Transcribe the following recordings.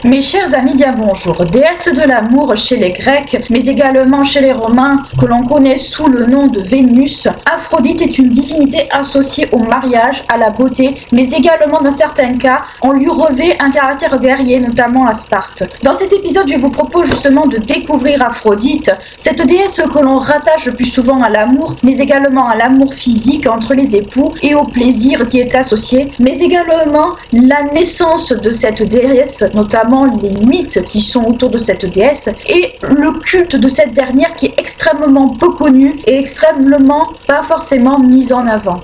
Mes chers amis, bien bonjour. Déesse de l'amour chez les Grecs, mais également chez les Romains, que l'on connaît sous le nom de Vénus, Aphrodite est une divinité associée au mariage, à la beauté, mais également dans certains cas, on lui revêt un caractère guerrier, notamment à Sparte. Dans cet épisode, je vous propose justement de découvrir Aphrodite, cette déesse que l'on rattache le plus souvent à l'amour, mais également à l'amour physique entre les époux et au plaisir qui est associé, mais également la naissance de cette déesse, notamment les mythes qui sont autour de cette déesse et le culte de cette dernière qui est extrêmement peu connu et extrêmement pas forcément mis en avant.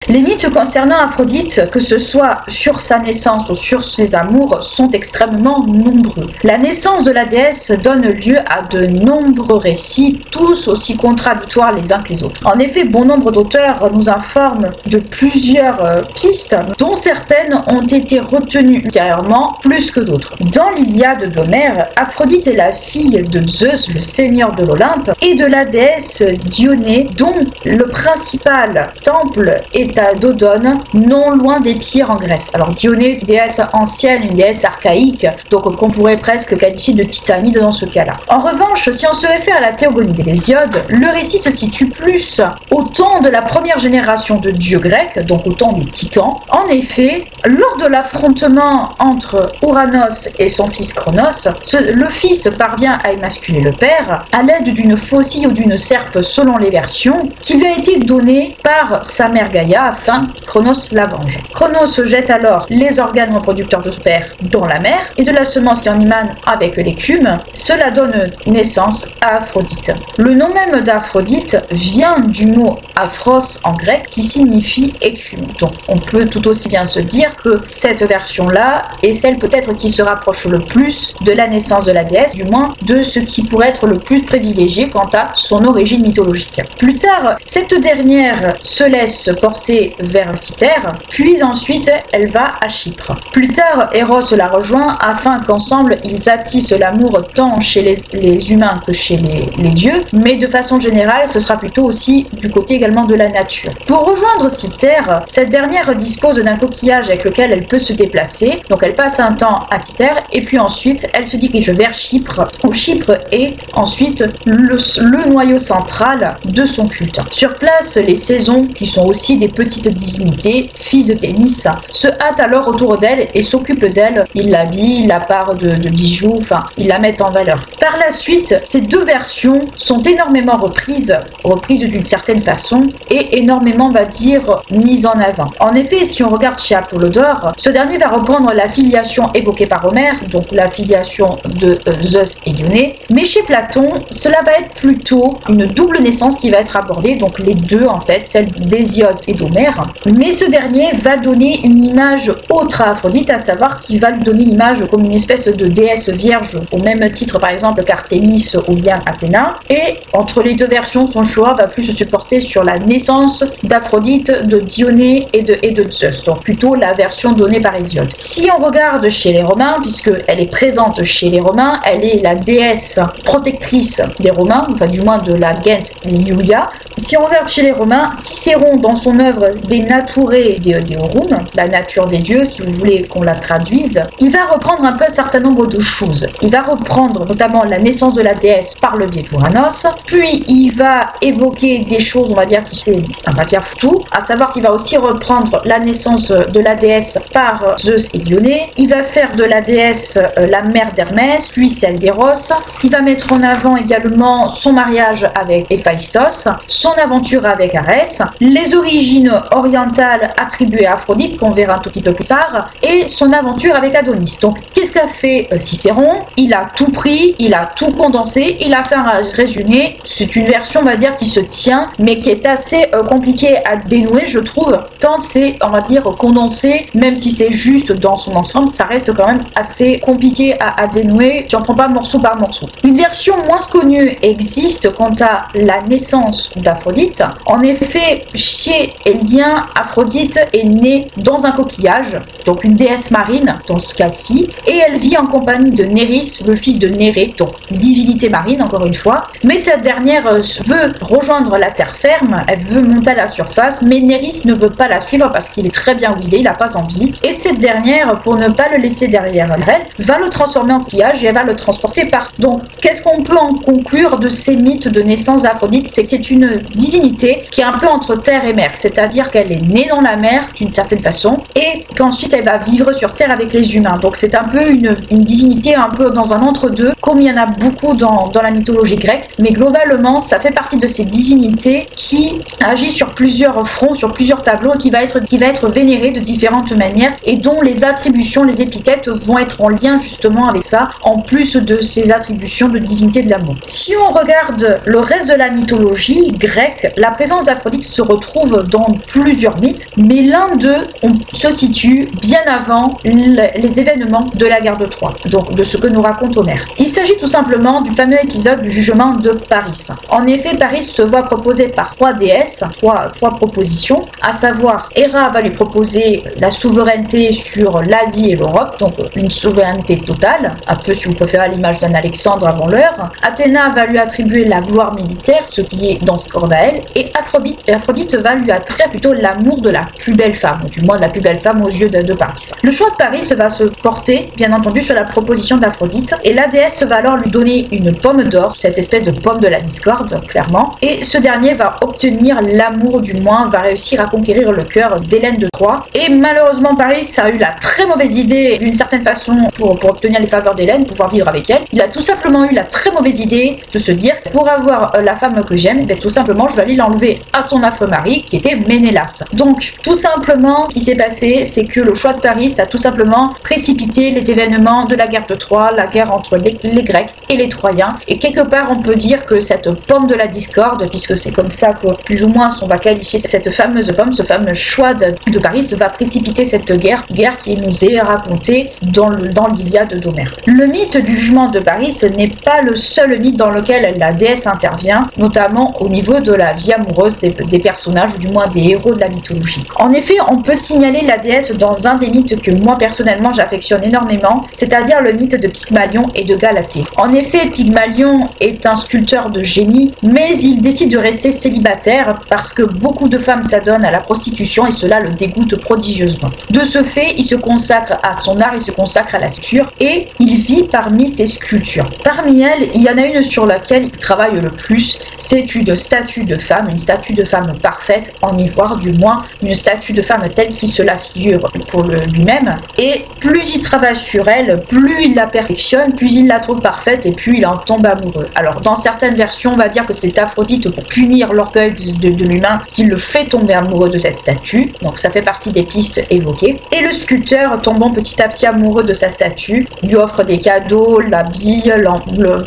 Les mythes concernant Aphrodite, que ce soit sur sa naissance ou sur ses amours, sont extrêmement nombreux. La naissance de la déesse donne lieu à de nombreux récits, tous aussi contradictoires les uns que les autres. En effet, bon nombre d'auteurs nous informent de plusieurs pistes, dont certaines ont été retenues ultérieurement plus que d'autres. Dans l'Iliade d'Homère, Aphrodite est la fille de Zeus, le seigneur de l'Olympe, et de la déesse Dionée, dont le principal temple est à Dodone, non loin des Pyres en Grèce. Alors Dionée, une déesse ancienne, une déesse archaïque, donc qu'on pourrait presque qualifier de titanide dans ce cas-là. En revanche, si on se réfère à la théogonie d'Hésiode, le récit se situe plus au temps de la première génération de dieux grecs, donc au temps des titans. En effet, lors de l'affrontement entre Ouranos et son fils Cronos, le fils parvient à émasculer le père à l'aide d'une faucille ou d'une serpe selon les versions, qui lui a été donnée par sa mère Gaïa afin que Cronos la venge. Cronos jette alors les organes reproducteurs de son père dans la mer et de la semence qui en émane avec l'écume, cela donne naissance à Aphrodite. Le nom même d'Aphrodite vient du mot aphros en grec qui signifie écume. Donc on peut tout aussi bien se dire que cette version-là est celle peut-être qui se rapproche le plus de la naissance de la déesse, du moins de ce qui pourrait être le plus privilégié quant à son origine mythologique. Plus tard, cette dernière se laisse porter vers Cythère, puis ensuite elle va à Chypre. Plus tard, Eros la rejoint afin qu'ensemble ils attissent l'amour tant chez les humains que chez les dieux, mais de façon générale ce sera plutôt aussi du côté également de la nature. Pour rejoindre Cythère, cette dernière dispose d'un coquillage avec lequel elle peut se déplacer, donc elle passe un temps à Cythère et puis ensuite elle se dirige vers Chypre, où Chypre est ensuite le noyau central de son culte. Sur place, les saisons, qui sont aussi des petites divinités, fils de Thémis, se hâtent alors autour d'elle et s'occupent d'elle. Ils l'habillent, la part de bijoux, enfin, ils la mettent en valeur. Par la suite, ces deux versions sont énormément reprises d'une certaine façon et énormément, on va dire, mises en avant. En effet, si on regarde chez Apollodore, ce dernier va reprendre la filiation évoquée par Homère, donc la filiation de Zeus et Dionée, mais chez Platon, cela va être plutôt une double naissance qui va être abordée, donc les deux en fait, celle d'Hésiode et d'Homère, mais ce dernier va donner une image autre à Aphrodite, à savoir qu'il va lui donner l'image comme une espèce de déesse vierge, au même titre par exemple qu'Artémis ou bien Athéna, et entre les deux versions, son choix va plus se porter sur la naissance d'Aphrodite, de Dionée et de Zeus, donc plutôt la version donnée par Hésiode. Si on regarde chez les Romains, puisqu'elle est présente chez les Romains, elle est la déesse protectrice des Romains, enfin du moins de la gente Iulia. Si on regarde chez les Romains, Cicéron dans son œuvre De Nature Deorum, la nature des dieux, si vous voulez qu'on la traduise, il va reprendre un peu un certain nombre de choses. Il va reprendre notamment la naissance de la déesse par le biais d'Ouranos, puis il va évoquer des choses, on va dire, qui c'est, on va dire tout, à savoir qu'il va aussi reprendre la naissance de la déesse par Zeus et Dionée, il va faire de la déesse la mère d'Hermès, puis celle d'Eros, il va mettre en avant également son mariage avec Héphaïstos, son aventure avec Arès, les origines orientales attribuées à Aphrodite, qu'on verra un tout petit peu plus tard, et son aventure avec Adonis. Donc, qu'est-ce qu'a fait Cicéron? Il a tout pris, il a tout condensé, il a fait un résumé. C'est une version, on va dire, qui se tient, mais qui est assez compliquée à dénouer, je trouve, tant c'est, on va dire, condensé, même si c'est juste dans son ensemble, ça reste quand même assez compliqué à dénouer, si on prend pas morceau par morceau. Une version moins connue existe quant à la naissance d'Aphrodite, d'Aphrodite. En effet, chez Élien, Aphrodite est née dans un coquillage, donc une déesse marine dans ce cas-ci, et elle vit en compagnie de Néris, le fils de Nérée, donc divinité marine encore une fois. Mais cette dernière veut rejoindre la terre ferme, elle veut monter à la surface, mais Néris ne veut pas la suivre parce qu'il est très bien où il n'a pas envie. Et cette dernière, pour ne pas le laisser derrière elle, va le transformer en coquillage et elle va le transporter partout. Donc, qu'est-ce qu'on peut en conclure de ces mythes de naissance d'Aphrodite? C'est que c'est une divinité qui est un peu entre terre et mer, c'est-à-dire qu'elle est née dans la mer d'une certaine façon et qu'ensuite elle va vivre sur terre avec les humains. Donc c'est un peu une divinité un peu dans un entre-deux, comme il y en a beaucoup dans la mythologie grecque, mais globalement ça fait partie de ces divinités qui agit sur plusieurs fronts, sur plusieurs tableaux, qui va être vénérée de différentes manières et dont les attributions, les épithètes vont être en lien justement avec ça, en plus de ces attributions de divinité de l'amour. Si on regarde le reste de la mythologie grecque, la présence d'Aphrodite se retrouve dans plusieurs mythes, mais l'un d'eux se situe bien avant les événements de la guerre de Troie, donc de ce que nous raconte Homère. Il s'agit tout simplement du fameux épisode du jugement de Paris. En effet, Paris se voit proposer par trois déesses, trois propositions, à savoir Héra va lui proposer la souveraineté sur l'Asie et l'Europe, donc une souveraineté totale, un peu si vous préférez à l'image d'un Alexandre avant l'heure. Athéna va lui attribuer la gloire militaire, ce qui est dans ses cordes à elle, et Aphrodite va lui attribuer plutôt l'amour de la plus belle femme, du moins de la plus belle femme aux yeux de Paris. Le choix de Paris va se porter, bien entendu, sur la proposition d'Aphrodite, et la déesse va alors lui donner une pomme d'or, cette espèce de pomme de la discorde, clairement, et ce dernier va obtenir l'amour, du moins, va réussir à conquérir le cœur d'Hélène de Troie, et malheureusement Paris a eu la très mauvaise idée, d'une certaine façon, pour obtenir les faveurs d'Hélène, pouvoir vivre avec elle. Il a tout simplement eu la très mauvaise idée de se dire, pour avoir la femme que j'aime, tout simplement je vais aller l'enlever à son affreux mari, qui était Ménélas. Donc, tout simplement, ce qui s'est passé, c'est que le choix de Paris a tout simplement précipité les événements de la guerre de Troie, la guerre entre les Grecs et les Troyens, et quelque part on peut dire que cette pomme de la discorde, puisque c'est comme ça que plus ou moins on va qualifier cette fameuse pomme, ce fameux choix de Paris va précipiter cette guerre qui nous est racontée dans l'Iliade d'Homère. Le mythe du jugement de Paris n'est pas le seul mythe dans lequel la déesse intervient, notamment au niveau de la vie amoureuse des personnages, ou du moins des héros de la mythologie. En effet, on peut signaler la déesse dans un des mythes que moi personnellement j'affectionne énormément, c'est-à-dire le mythe de Pygmalion et de Galatée. En effet, Pygmalion est un sculpteur de génie, mais il décide de rester célibataire parce que beaucoup de femmes s'adonnent à la prostitution et cela le dégoûte prodigieusement. De ce fait, il se consacre à son art, il se consacre à la sculpture et il vit parmi ses sculptures. Parmi elles, il y en a une sur laquelle il travaille le plus, c'est une statue de femme parfaite, en ivoire du moins, une statue de femme telle qu'il se la figure pour lui-même. Et plus il travaille sur elle, plus il la perfectionne, plus il la trouve parfaite et plus il en tombe amoureux. Alors dans certaines versions, on va dire que c'est Aphrodite pour punir l'orgueil de l'humain qui le fait tomber amoureux de cette statue. Donc ça fait partie des pistes évoquées. Et le sculpteur, tombant petit à petit amoureux de sa statue, lui offre des cadeaux, l'habille,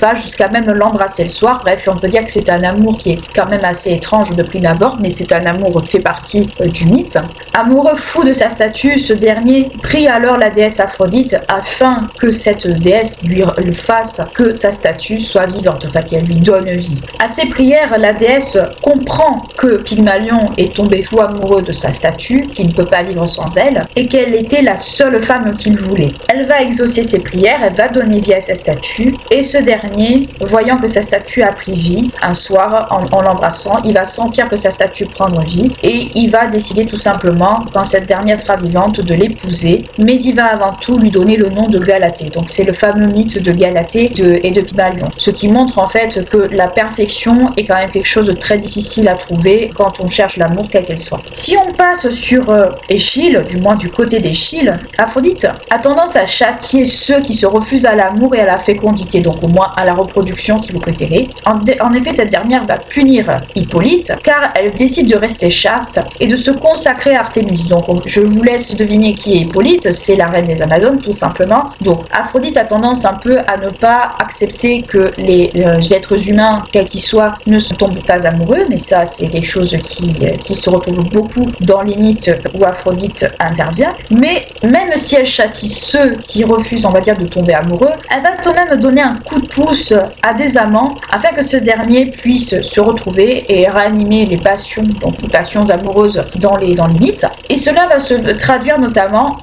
va jusqu'à même l'embrasser le soir. Bref, on peut dire que c'est un amour qui est quand même assez étrange de prime abord, mais c'est un amour qui fait partie du mythe. Amoureux fou de sa statue, ce dernier prie alors la déesse Aphrodite afin que cette déesse lui fasse que sa statue soit vivante, enfin qu'elle lui donne vie. À ses prières, la déesse comprend que Pygmalion est tombé fou amoureux de sa statue, qu'il ne peut pas vivre sans elle, et qu'elle était la seule femme qu'il voulait. Elle va exaucer ses prières, elle va donner vie à sa statue, et ce dernier, voyant que sa statue a pris vie, un soir, en l'embrassant, il va sentir que sa statue prend vie, et il va décider tout simplement, quand cette dernière sera vivante, de l'épouser, mais il va avant tout lui donner le nom de Galatée. Donc c'est le fameux mythe de Galatée et de Pygmalion, ce qui montre en fait que la perfection est quand même quelque chose de très difficile à trouver quand on cherche l'amour, quelle qu'elle soit. Si on passe sur Échille, du moins du côté d'Échille, Aphrodite a tendance à châtier ceux qui se refusent à l'amour et à la fécondité, donc au moins à la reproduction si vous préférez. En effet, cette dernière va punir Hippolyte car elle décide de rester chaste et de se consacrer à Artémis. Donc je vous laisse deviner qui est Hippolyte, c'est la reine des Amazones tout simplement. Donc Aphrodite a tendance un peu à ne pas accepter que les êtres humains, quels qu'ils soient, ne se tombent pas amoureux, mais ça c'est quelque chose qui se retrouve beaucoup dans les mythes où Aphrodite intervient. Mais même si elle châtie ceux qui refusent, on va dire, de tomber amoureux, elle va tout de même donner un coup de pouce à des amants afin que ce dernier puisse se retrouver sauver et ranimer les passions, donc les passions amoureuses dans les mythes. Et cela va se traduire notamment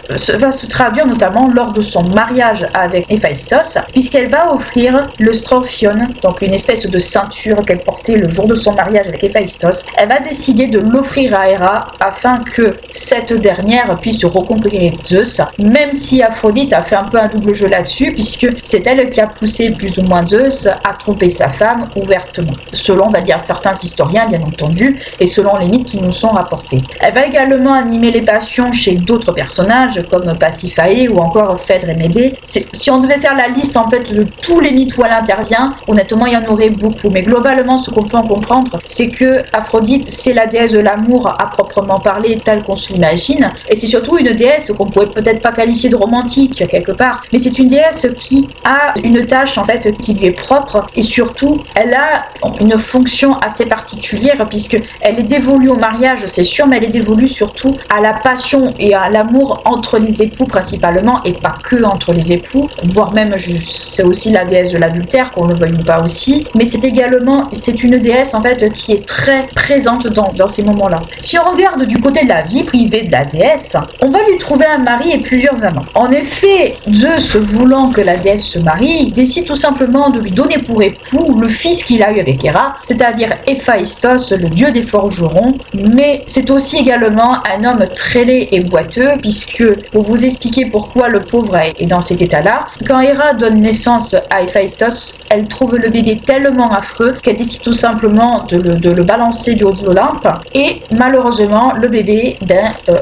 lors de son mariage avec Héphaïstos, puisqu'elle va offrir le strophion, donc une espèce de ceinture qu'elle portait le jour de son mariage avec Héphaïstos. Elle va décider de l'offrir à Héra afin que cette dernière puisse reconquérir Zeus, même si Aphrodite a fait un peu un double jeu là-dessus, puisque c'est elle qui a poussé plus ou moins Zeus à tromper sa femme ouvertement, selon, on va dire, certains historiens bien entendu, et selon les mythes qui nous sont rapportés. Elle va également animer les passions chez d'autres personnages comme Pasiphae ou encore Phèdre et Médée. Si on devait faire la liste en fait de tous les mythes où elle intervient, honnêtement il y en aurait beaucoup, mais globalement ce qu'on peut en comprendre, c'est que Aphrodite c'est la déesse de l'amour à proprement parler telle qu'on se l'imagine, et c'est surtout une déesse qu'on pourrait peut-être pas qualifier de romantique quelque part, mais c'est une déesse qui a une tâche en fait qui lui est propre, et surtout elle a une fonction assez particulière puisque elle est dévolue au mariage, c'est sûr, mais elle est dévolue surtout à la passion et à l'amour entre les époux principalement, et pas que entre les époux, voire même c'est aussi la déesse de l'adultère, qu'on le veuille ou pas aussi, mais c'est une déesse en fait qui est très présente dans ces moments-là. Si on regarde du côté de la vie privée de la déesse, on va lui trouver un mari et plusieurs amants. En effet, Zeus, voulant que la déesse se marie, décide tout simplement de lui donner pour époux le fils qu'il a eu avec Héra, c'est-à-dire Héphaïstos, le dieu des forgerons, mais c'est aussi également un homme très laid et boiteux, puisque, pour vous expliquer pourquoi le pauvre est dans cet état-là, quand Héra donne naissance à Héphaïstos, elle trouve le bébé tellement affreux qu'elle décide tout simplement de le balancer du haut de l'Olympe, et malheureusement, le bébé,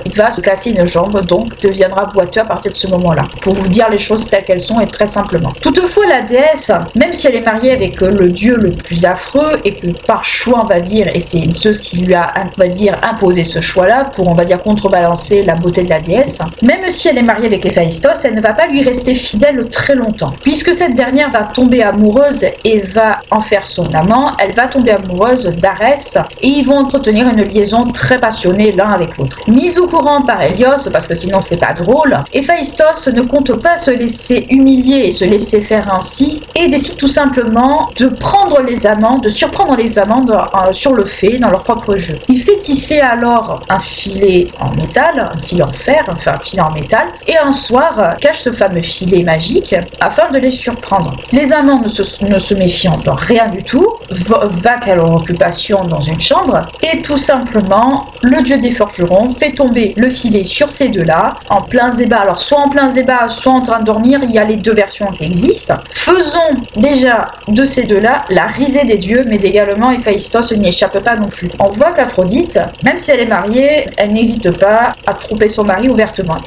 il va se casser une jambe, donc deviendra boiteux à partir de ce moment-là, pour vous dire les choses telles qu'elles sont et très simplement. Toutefois, la déesse, même si elle est mariée avec le dieu le plus affreux, et que par choix, on va dire, et c'est Zeus qui lui a, on va dire, imposé ce choix-là pour, on va dire, contrebalancer la beauté de la déesse, même si elle est mariée avec Héphaïstos, elle ne va pas lui rester fidèle très longtemps, puisque cette dernière va tomber amoureuse et va en faire son amant. Elle va tomber amoureuse d'Arès et ils vont entretenir une liaison très passionnée l'un avec l'autre. Mise au courant par Hélios, parce que sinon c'est pas drôle, Héphaïstos ne compte pas se laisser humilier et se laisser faire ainsi, et décide tout simplement de prendre les amants, de surprendre les amants sur le fait, dans leur propre jeu. Il fait tisser alors un filet en métal, un filet en fer, enfin un filet en métal, et un soir cache ce fameux filet magique afin de les surprendre. Les amants ne se méfiant de rien du tout, vaquent à leur occupation dans une chambre, et tout simplement le dieu des forgerons fait tomber le filet sur ces deux-là en plein zébat. Alors soit en plein zébat, soit en train de dormir, il y a les deux versions qui existent. Faisons déjà de ces deux-là la risée des dieux, mais également Héphaïstos n'y échappe pas non plus. On voit qu'Aphrodite, même si elle est mariée, elle n'hésite pas à tromper son mari ouvertement,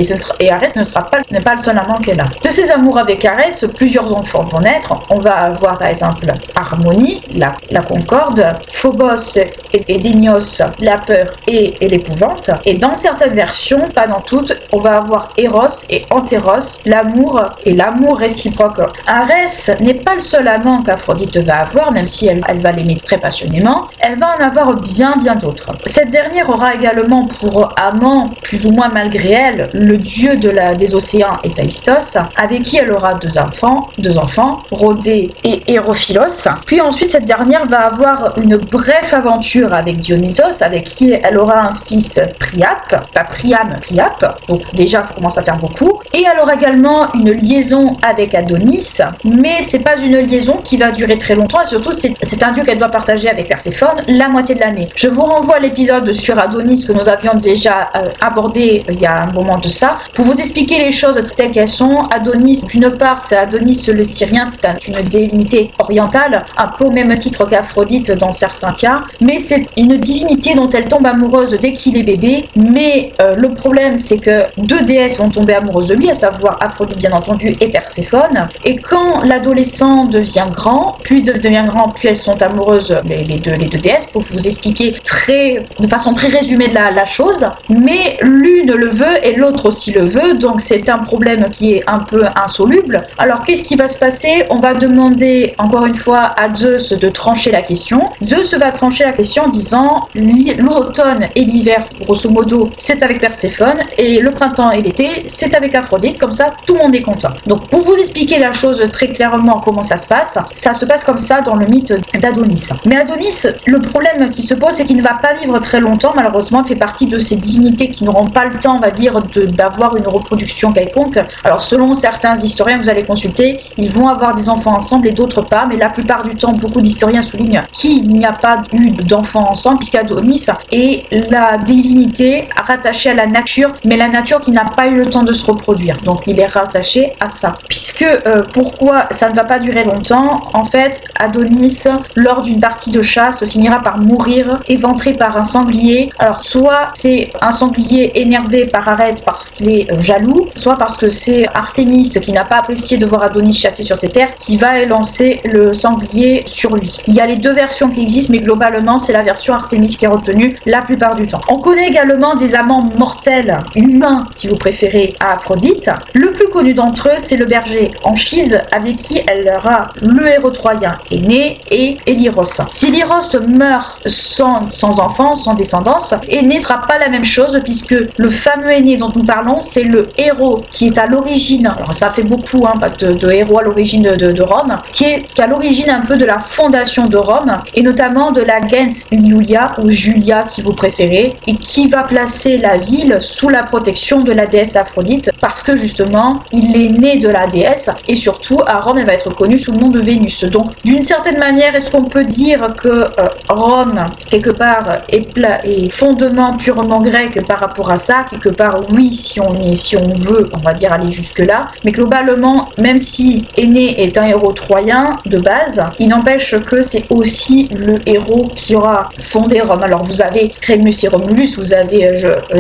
et Arès n'est pas le seul amant qu'elle a. De ses amours avec Arès, plusieurs enfants vont naître. On va avoir par exemple Harmonie, la concorde, Phobos et Démios, la peur et l'épouvante, et dans certaines versions, pas dans toutes, on va avoir Eros et Antéros, l'amour et l'amour réciproque. Arès n'est pas le seul amant qu'Aphrodite va avoir, même si elle va l'aimer très passionnément, elle va en avoir bien d'autres. Cette dernière aura également pour amant, plus ou moins malgré elle, le dieu des océans Héphaïstos, avec qui elle aura deux enfants, Rhodé et Hérophilos. Puis ensuite, cette dernière va avoir une brève aventure avec Dionysos, avec qui elle aura un fils Priap, pas Priam, Priap, donc déjà ça commence à faire beaucoup. Et elle aura également une liaison avec Adonis, mais c'est pas une liaison qui va durer très longtemps, et surtout c'est un dieu qu'elle doit partager avec Perséphone la moitié de l'année. Je vous renvoie à l'épisode sur Adonis que nous avions déjà abordé il y a un moment de ça, pour vous expliquer les choses telles qu'elles sont. Adonis, d'une part, c'est Adonis le Syrien, c'est une divinité orientale, un peu au même titre qu'Aphrodite dans certains cas, mais c'est une divinité dont elle tombe amoureuse dès qu'il est bébé, mais le problème c'est que deux déesses vont tomber amoureuses de lui, à savoir Aphrodite bien entendu et Perséphone, et quand l'adolescent devient grand, plus elles sont amoureuses, les deux déesses, pour vous expliquer de façon très résumée la chose, mais l'une le veut et l'autre aussi le veut, donc c'est un problème qui est un peu insoluble. Alors qu'est-ce qui va se passer? On va demander encore une fois à Zeus de trancher la question. Zeus va trancher la question prophétie en disant l'automne et l'hiver, grosso modo, c'est avec Perséphone, et le printemps et l'été, c'est avec Aphrodite, comme ça tout le monde est content. Donc pour vous expliquer la chose très clairement comment ça se passe comme ça dans le mythe d'Adonis. Mais Adonis, le problème qui se pose, c'est qu'il ne va pas vivre très longtemps, malheureusement, il fait partie de ces divinités qui n'auront pas le temps, on va dire, d'avoir une reproduction quelconque. Alors selon certains historiens, vous allez consulter, ils vont avoir des enfants ensemble et d'autres pas, mais la plupart du temps, beaucoup d'historiens soulignent qu'il n'y a pas eu d'enfants ensemble, puisqu'Adonis est la divinité rattachée à la nature, mais la nature qui n'a pas eu le temps de se reproduire. Donc il est rattaché à ça. Puisque, pourquoi ça ne va pas durer longtemps? En fait, Adonis, lors d'une partie de chasse, finira par mourir, éventré par un sanglier. Alors, soit c'est un sanglier énervé par Arès parce qu'il est jaloux, soit parce que c'est Artémis qui n'a pas apprécié de voir Adonis chasser sur ses terres, qui va élancer le sanglier sur lui. Il y a les deux versions qui existent, mais globalement, c'est la version Artémis qui est retenue la plupart du temps. On connaît également des amants mortels, humains, si vous préférez, à Aphrodite. Le plus connu d'entre eux, c'est le berger Anchise, avec qui elle aura le héros troyen Énée et Héliros. Si Héliros meurt sans enfant, sans descendance, Énée ne sera pas la même chose, puisque le fameux Énée dont nous parlons, c'est le héros qui est à l'origine, alors ça fait beaucoup de héros à l'origine de Rome, qui est à l'origine un peu de la fondation de Rome, et notamment de la gens Iulia, ou Julia si vous préférez, et qui va placer la ville sous la protection de la déesse Aphrodite, parce que justement, il est né de la déesse, et surtout, à Rome, elle va être connue sous le nom de Vénus. Donc, d'une certaine manière, est-ce qu'on peut dire que Rome, quelque part, est fondement purement grec par rapport à ça? Quelque part, oui, si on veut, on va dire aller jusque-là. Mais globalement, même si Énée est un héros troyen de base, il n'empêche que c'est aussi le héros qui aura fondé Rome. Alors, vous avez Rémus et Romulus, vous avez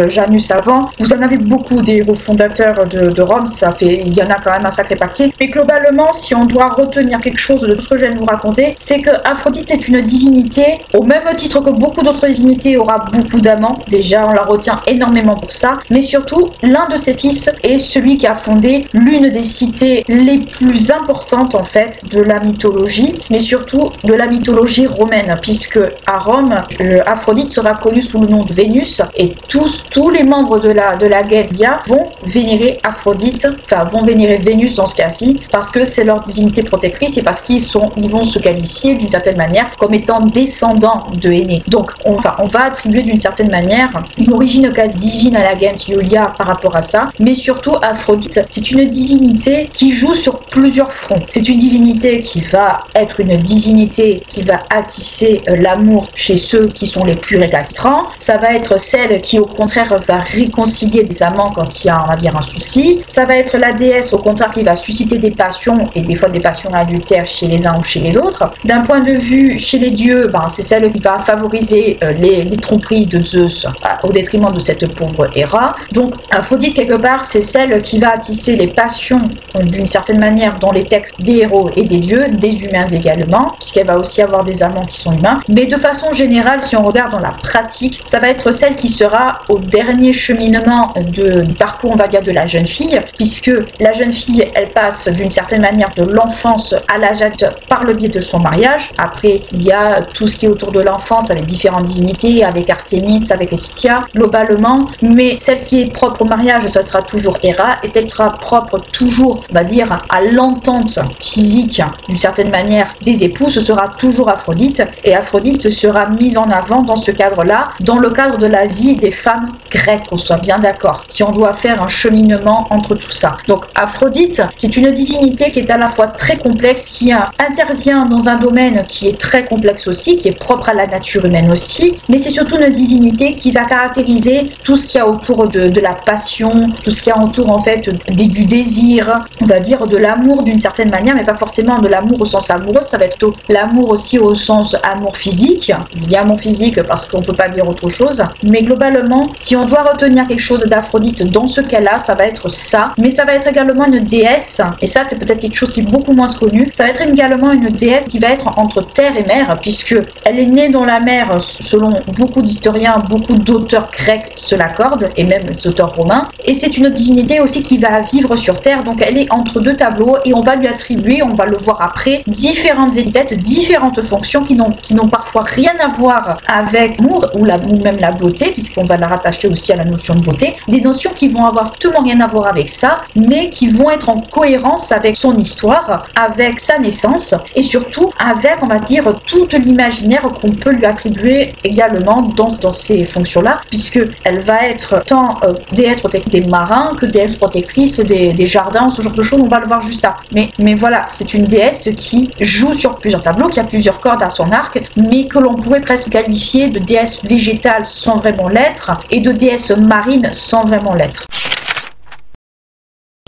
Janus avant, vous en avez beaucoup des héros fondateurs de Rome, il y en a quand même un sacré paquet. Mais globalement, si on doit retenir quelque chose de tout ce que je viens de vous raconter, c'est que Aphrodite est une divinité, au même titre que beaucoup d'autres divinités, aura beaucoup d'amants. Déjà, on la retient énormément pour ça. Mais surtout, l'un de ses fils est celui qui a fondé l'une des cités les plus importantes, en fait, de la mythologie, mais surtout de la mythologie romaine, puisque à Rome, Aphrodite sera connue sous le nom de Vénus, et tous les membres de la Guedia vont vénérer Aphrodite, enfin vont vénérer Vénus dans ce cas-ci, parce que c'est leur divinité protectrice et parce qu'ils vont se qualifier d'une certaine manière comme étant descendants de Énée. Donc on va attribuer d'une certaine manière une origine quasi divine à la gens Iulia par rapport à ça, mais surtout Aphrodite, c'est une divinité qui joue sur plusieurs fronts. C'est une divinité qui va être une divinité qui va attisser l'amour chez ceux qui sont les plus récalcitrants. Ça va être celle qui au contraire va réconcilier des amants quand il y a, on va dire, un souci. Ça va être la déesse au contraire qui va susciter des passions, et des fois des passions adultères chez les uns ou chez les autres. D'un point de vue chez les dieux, c'est celle qui va favoriser les tromperies de Zeus au détriment de cette pauvre Héra. Donc Aphrodite, quelque part, c'est celle qui va attisser les passions d'une certaine manière dans les textes des héros et des dieux, des humains également, puisqu'elle va aussi avoir des amants qui sont humains. Mais de façon générale, si on regarde dans la pratique, ça va être celle qui sera au dernier cheminement du parcours, on va dire, de la jeune fille, puisque la jeune fille, elle passe d'une certaine manière de l'enfance à l'âge adulte par le biais de son mariage. Après, il y a tout ce qui est autour de l'enfance avec différentes divinités, avec Artémis, avec Hestia, globalement, mais celle qui est propre au mariage, ça sera toujours Héra, et celle qui sera propre toujours, on va dire, à l'entente physique, d'une certaine manière, des époux, ce sera toujours Aphrodite, et Aphrodite sera mise en avant dans ce cadre-là, dans le cadre de la vie des femmes grecques, qu'on soit bien d'accord, si on doit faire un cheminement entre tout ça. Donc Aphrodite, c'est une divinité qui est à la fois très complexe, qui intervient dans un domaine qui est très complexe aussi, qui est propre à la nature humaine aussi, mais c'est surtout une divinité qui va caractériser tout ce qu'il y a autour de la passion, tout ce qu'il y a autour en fait du désir, on va dire de l'amour d'une certaine manière, mais pas forcément de l'amour au sens amoureux, ça va être plutôt l'amour aussi au sens amour physique. Je dis amour physique parce qu'on peut pas dire autre chose, mais globalement, si on doit retenir quelque chose d'Aphrodite dans ce cas-là, ça va être ça, mais ça va être également une déesse, et ça c'est peut-être quelque chose qui est beaucoup moins connu, ça va être également une déesse qui va être entre terre et mer, puisque elle est née dans la mer selon beaucoup d'historiens, beaucoup d'auteurs grecs se l'accordent, et même des auteurs romains, et c'est une divinité aussi qui va vivre sur terre, donc elle est entre deux tableaux, et on va lui attribuer, on va le voir après, différentes épithètes, différentes fonctions qui n'ont parfois rien à voir avec l'amour ou même la beauté, puisqu'on va la rattacher aussi à la notion de beauté, des notions qui vont avoir strictement rien à voir avec ça, mais qui vont être en cohérence avec son histoire, avec sa naissance, et surtout avec, on va dire, tout l'imaginaire qu'on peut lui attribuer également dans ces fonctions-là, puisque elle va être tant déesse protectrice des marins que déesse protectrice des jardins, ce genre de choses, on va le voir juste là. Mais voilà, c'est une déesse qui joue sur plusieurs tableaux, qui a plusieurs cordes à son arc, mais que l'on pourrait presque qualifier de déesse végétale sans vraiment l'être, et de déesse marine sans vraiment l'être.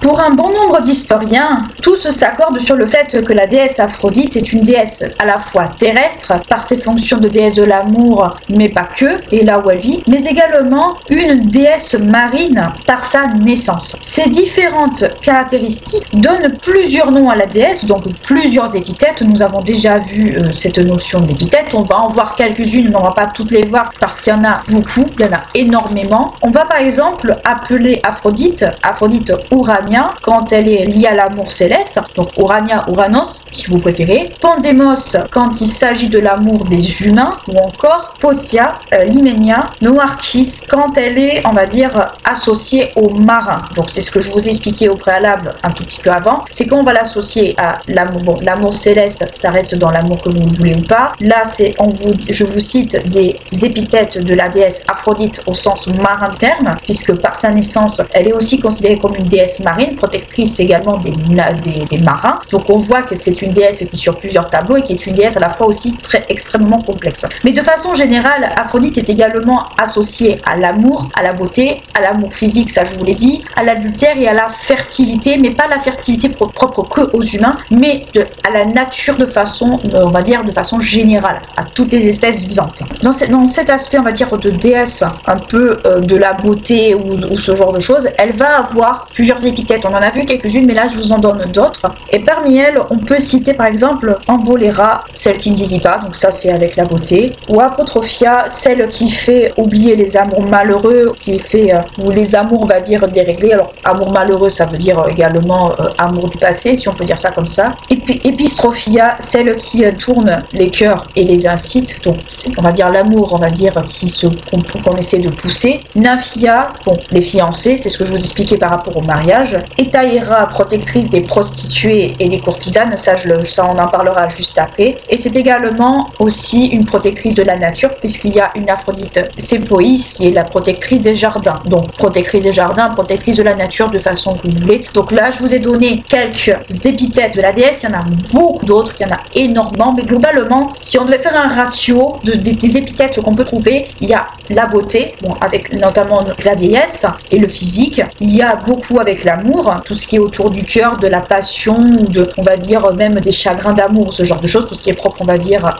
Pour un bon nombre d'historiens, tous s'accordent sur le fait que la déesse Aphrodite est une déesse à la fois terrestre, par ses fonctions de déesse de l'amour, mais pas que, et là où elle vit, mais également une déesse marine par sa naissance. Ces différentes caractéristiques donnent plusieurs noms à la déesse, donc plusieurs épithètes. Nous avons déjà vu cette notion d'épithète, on va en voir quelques-unes, mais on va pas toutes les voir parce qu'il y en a beaucoup, il y en a énormément. On va par exemple appeler Aphrodite Urania, quand elle est liée à l'amour céleste, donc Urania, Uranos, si vous préférez, Pandemos quand il s'agit de l'amour des humains, ou encore Potia, Limenia, Noarchis quand elle est, on va dire, associée aux marins. Donc c'est ce que je vous ai expliqué au préalable un tout petit peu avant, c'est qu'on va l'associer à l'amour. Bon, l'amour céleste, ça reste dans l'amour que vous voulez ou pas. Là, je vous cite des épithètes de la déesse Aphrodite au sens marin du terme, puisque par sa naissance, elle est aussi considérée comme une déesse marine, protectrice également des marins. Donc on voit que c'est une déesse qui est sur plusieurs tableaux et qui est une déesse à la fois aussi extrêmement complexe. Mais de façon générale, Aphrodite est également associée à l'amour, à la beauté, à l'amour physique, ça je vous l'ai dit, à l'adultère et à la fertilité, mais pas la fertilité propre que aux humains, mais à la nature de façon, on va dire, de façon générale, à toutes les espèces vivantes. Dans cet aspect, on va dire, de déesse, un peu de la beauté ou ce genre de choses, elle va avoir plusieurs épithètes. On en a vu quelques-unes, mais là je vous en donne d'autres. Et parmi elles, on peut citer par exemple Ambolera, celle qui ne vieillit pas, donc ça c'est avec la beauté, ou Apotrophia, celle qui fait oublier les amours malheureux, ou les amours, on va dire, déréglés. Alors amour malheureux, ça veut dire également amour du passé, si on peut dire ça comme ça. Et puis Epistrophia, celle qui tourne les cœurs et les incite, donc on va dire l'amour, on va dire, qu'on essaie de pousser. Nymphia, bon, les fiancés, c'est ce que je vous expliquais par rapport au mariage. Etaïra, protectrice des prostituées et des courtisanes, ça on en parlera juste après. Et c'est également aussi une protectrice de la nature, puisqu'il y a une Aphrodite Sépoïs qui est la protectrice des jardins. Donc protectrice des jardins, protectrice de la nature de façon que vous voulez. Donc là je vous ai donné quelques épithètes de la déesse, il y en a beaucoup d'autres, il y en a énormément, mais globalement si on devait faire un ratio des épithètes qu'on peut trouver, il y a la beauté, bon, avec notamment la déesse, et le physique, il y a beaucoup avec l'amour, tout ce qui est autour du cœur, de la passion, on va dire même des chagrins d'amour, ce genre de choses, tout ce qui est propre, on va dire,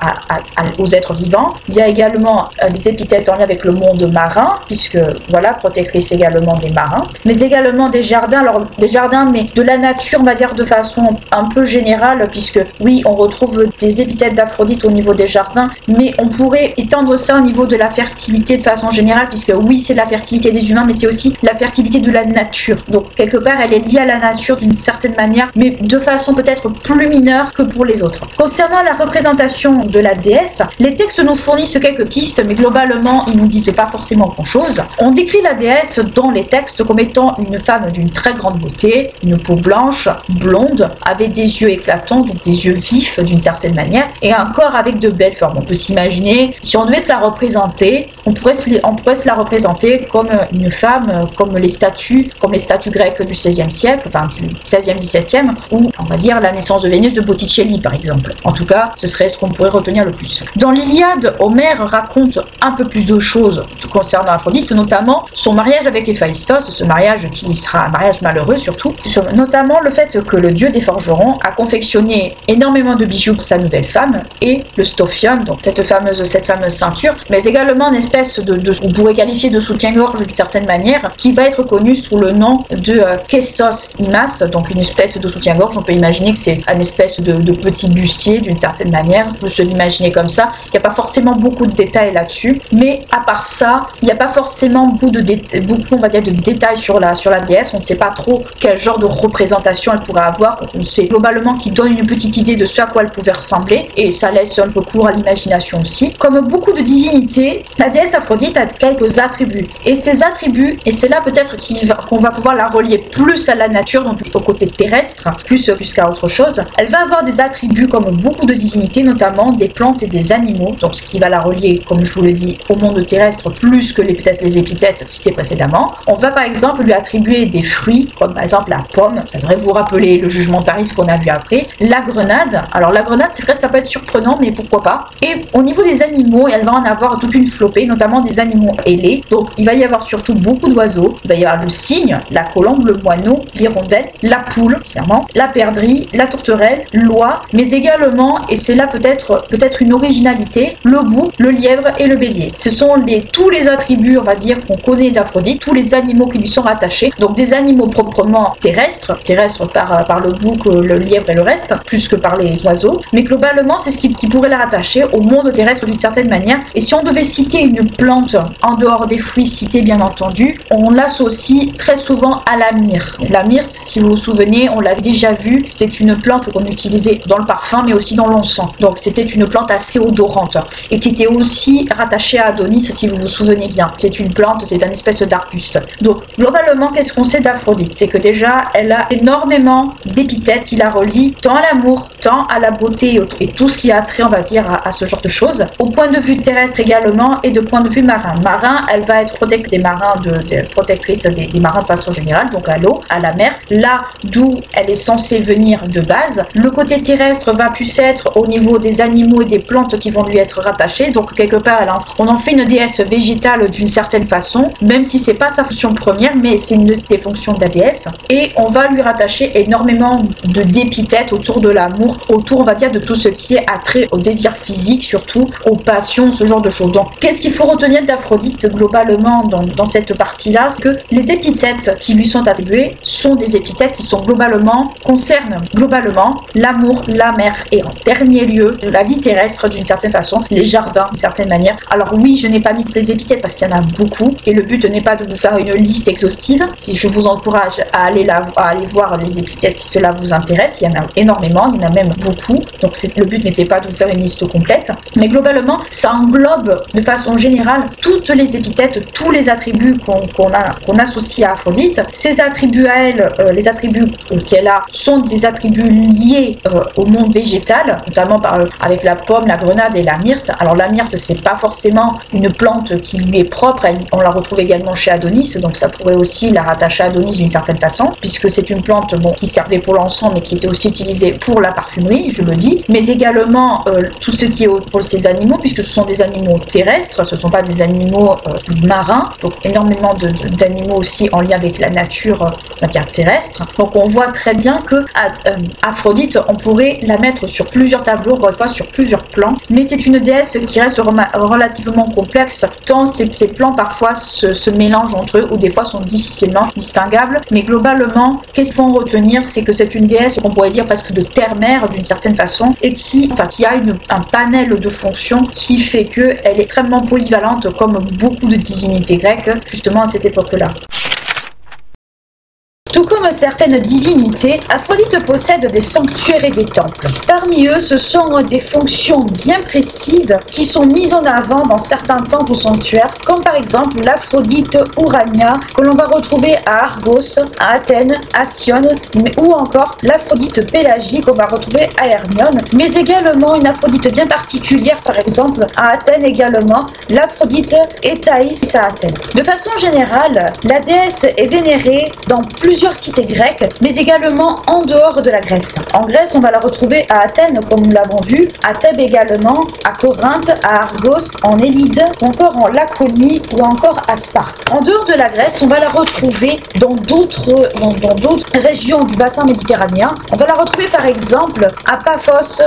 aux êtres vivants. Il y a également des épithètes en lien avec le monde marin, puisque voilà, protectrice également des marins, mais également des jardins, alors des jardins, mais de la nature, on va dire de façon un peu générale, puisque oui, on retrouve des épithètes d'Aphrodite au niveau des jardins, mais on pourrait étendre ça au niveau de la fertilité de façon générale, puisque oui, c'est la fertilité des humains, mais c'est aussi la fertilité de la nature. Donc quelque part, elle est liée à la nature d'une certaine manière, mais de façon peut-être plus mineure que pour les autres. Concernant la représentation de la déesse, les textes nous fournissent quelques pistes, mais globalement, ils nous disent pas forcément grand-chose. On décrit la déesse dans les textes comme étant une femme d'une très grande beauté, une peau blanche, blonde, avec des yeux éclatants, donc des yeux vifs d'une certaine manière, et un corps avec de belles formes. On peut s'imaginer, si on devait se la représenter, on pourrait se la représenter comme une femme, comme les statues grecques du XVIe siècle, enfin du XVIe, XVIIe, ou on va dire la naissance de Vénus de Botticelli par exemple. En tout cas, ce serait ce qu'on pourrait retenir le plus. Dans l'Iliade, Homère raconte un peu plus de choses concernant Aphrodite, notamment son mariage avec Héphaïstos, ce mariage qui sera un mariage malheureux surtout, notamment le fait que le dieu des forgerons a confectionné énormément de bijoux pour sa nouvelle femme, et le stophion, donc cette fameuse ceinture, mais également une espèce espèce on pourrait qualifier de soutien-gorge d'une certaine manière, qui va être connu sous le nom de Kestos imas, donc une espèce de soutien-gorge. On peut imaginer que c'est une espèce de petit bustier d'une certaine manière, on peut se l'imaginer comme ça. Il n'y a pas forcément beaucoup de détails là-dessus, mais à part ça, il n'y a pas forcément beaucoup, on va dire, de détails sur la déesse. On ne sait pas trop quel genre de représentation elle pourrait avoir. C'est globalement qui donne une petite idée de ce à quoi elle pouvait ressembler, et ça laisse un peu court à l'imagination aussi. Comme beaucoup de divinités, la déesse Aphrodite a quelques attributs, et ces attributs, et c'est là peut-être qu'on va pouvoir la relier plus à la nature, donc au côté terrestre, plus qu'à autre chose. Elle va avoir des attributs comme beaucoup de divinités, notamment des plantes et des animaux, donc ce qui va la relier, comme je vous le dis, au monde terrestre plus que peut-être les épithètes cités précédemment. On va par exemple lui attribuer des fruits, comme par exemple la pomme, ça devrait vous rappeler le jugement de Paris, ce qu'on a vu après, la grenade. Alors la grenade, c'est vrai, ça peut être surprenant, mais pourquoi pas. Et au niveau des animaux, elle va en avoir toute une flopée, notamment des animaux ailés. Donc il va y avoir surtout beaucoup d'oiseaux. Il va y avoir le cygne, la colombe, le moineau, l'hirondelle, la poule, bizarrement, la perdrix, la tourterelle, l'oie, mais également, et c'est là peut-être une originalité, le bouc, le lièvre et le bélier. Ce sont tous les attributs, on va dire, qu'on connaît d'Aphrodite, tous les animaux qui lui sont rattachés, donc des animaux proprement terrestres par le bouc, le lièvre et le reste, plus que par les oiseaux, mais globalement c'est ce qui pourrait la rattacher au monde terrestre d'une certaine manière. Et si on devait citer une plante en dehors des fruits cités bien entendu, on l'associe très souvent à la myrte. La myrte, si vous vous souvenez, on l'a déjà vu, c'était une plante qu'on utilisait dans le parfum mais aussi dans l'encens, donc c'était une plante assez odorante et qui était aussi rattachée à Adonis, si vous vous souvenez bien. C'est une plante, c'est une espèce d'arbuste. Donc globalement, qu'est-ce qu'on sait d'Aphrodite? C'est que déjà elle a énormément d'épithètes qui la relient tant à l'amour, tant à la beauté et tout ce qui a trait, on va dire, à ce genre de choses. Au point de vue terrestre également et de point de vue marin. Marin, elle va être protectrice des marins, protectrice des marins de façon générale, donc à l'eau, à la mer, là d'où elle est censée venir de base. Le côté terrestre va plus être au niveau des animaux et des plantes qui vont lui être rattachés, donc quelque part on en fait une déesse végétale d'une certaine façon, même si c'est pas sa fonction première, mais c'est une des fonctions de la déesse, et on va lui rattacher énormément d'épithètes autour de l'amour, autour, on va dire, de tout ce qui est attrait au désir physique, surtout aux passions, ce genre de choses. Donc qu'est-ce qu'il faut retenir d'Aphrodite globalement dans cette partie-là? C'est que les épithètes qui lui sont attribuées sont des épithètes qui concernent globalement l'amour, la mer et en dernier lieu la vie terrestre d'une certaine façon, les jardins d'une certaine manière. Alors oui, je n'ai pas mis toutes les épithètes parce qu'il y en a beaucoup et le but n'est pas de vous faire une liste exhaustive. Si je vous encourage à aller voir les épithètes si cela vous intéresse, il y en a énormément, il y en a même beaucoup, donc le but n'était pas de vous faire une liste complète, mais globalement ça englobe de façon générale toutes les épithètes, tous les attributs qu'on associe à Aphrodite. Ces attributs à elle, les attributs qu'elle a sont des attributs liés au monde végétal, notamment avec la pomme, la grenade et la myrte. Alors la myrte, c'est pas forcément une plante qui lui est propre, on la retrouve également chez Adonis, donc ça pourrait aussi la rattacher à Adonis d'une certaine façon, puisque c'est une plante qui servait pour l'encens mais qui était aussi utilisée pour la parfumerie, je le dis, mais également tout ce qui est pour ces animaux, puisque ce sont des animaux terrestres, ce ne sont pas des animaux marins, donc énormément d'animaux aussi en lien avec la nature, on va dire, terrestre. Donc on voit très bien que Aphrodite, on pourrait la mettre sur plusieurs tableaux, encore une fois sur plusieurs plans, mais c'est une déesse qui reste relativement complexe, tant ces plans parfois se mélangent entre eux ou des fois sont difficilement distinguables. Mais globalement, qu'est-ce qu'il faut en retenir? C'est que c'est une déesse qu'on pourrait dire presque de terre-mère d'une certaine façon et qui a un panel de fonctions qui fait qu'elle est extrêmement polyvalente comme beaucoup de divinités grecques justement à cette époque-là. Tout comme certaines divinités, Aphrodite possède des sanctuaires et des temples. Parmi eux, ce sont des fonctions bien précises qui sont mises en avant dans certains temples ou sanctuaires, comme par exemple l'Aphrodite Urania, que l'on va retrouver à Argos, à Athènes, à Sione, ou encore l'Aphrodite Pélagie qu'on va retrouver à Hermione, mais également une Aphrodite bien particulière, par exemple à Athènes également, l'Aphrodite Hétaïs à Athènes. De façon générale, la déesse est vénérée dans plusieurs plusieurs cités grecques, mais également en dehors de la Grèce. En Grèce, on va la retrouver à Athènes, comme nous l'avons vu, à Thèbes également, à Corinthe, à Argos, en Élide, ou encore en Laconie, ou encore à Sparte. En dehors de la Grèce, on va la retrouver dans d'autres régions du bassin méditerranéen. On va la retrouver par exemple à Paphos,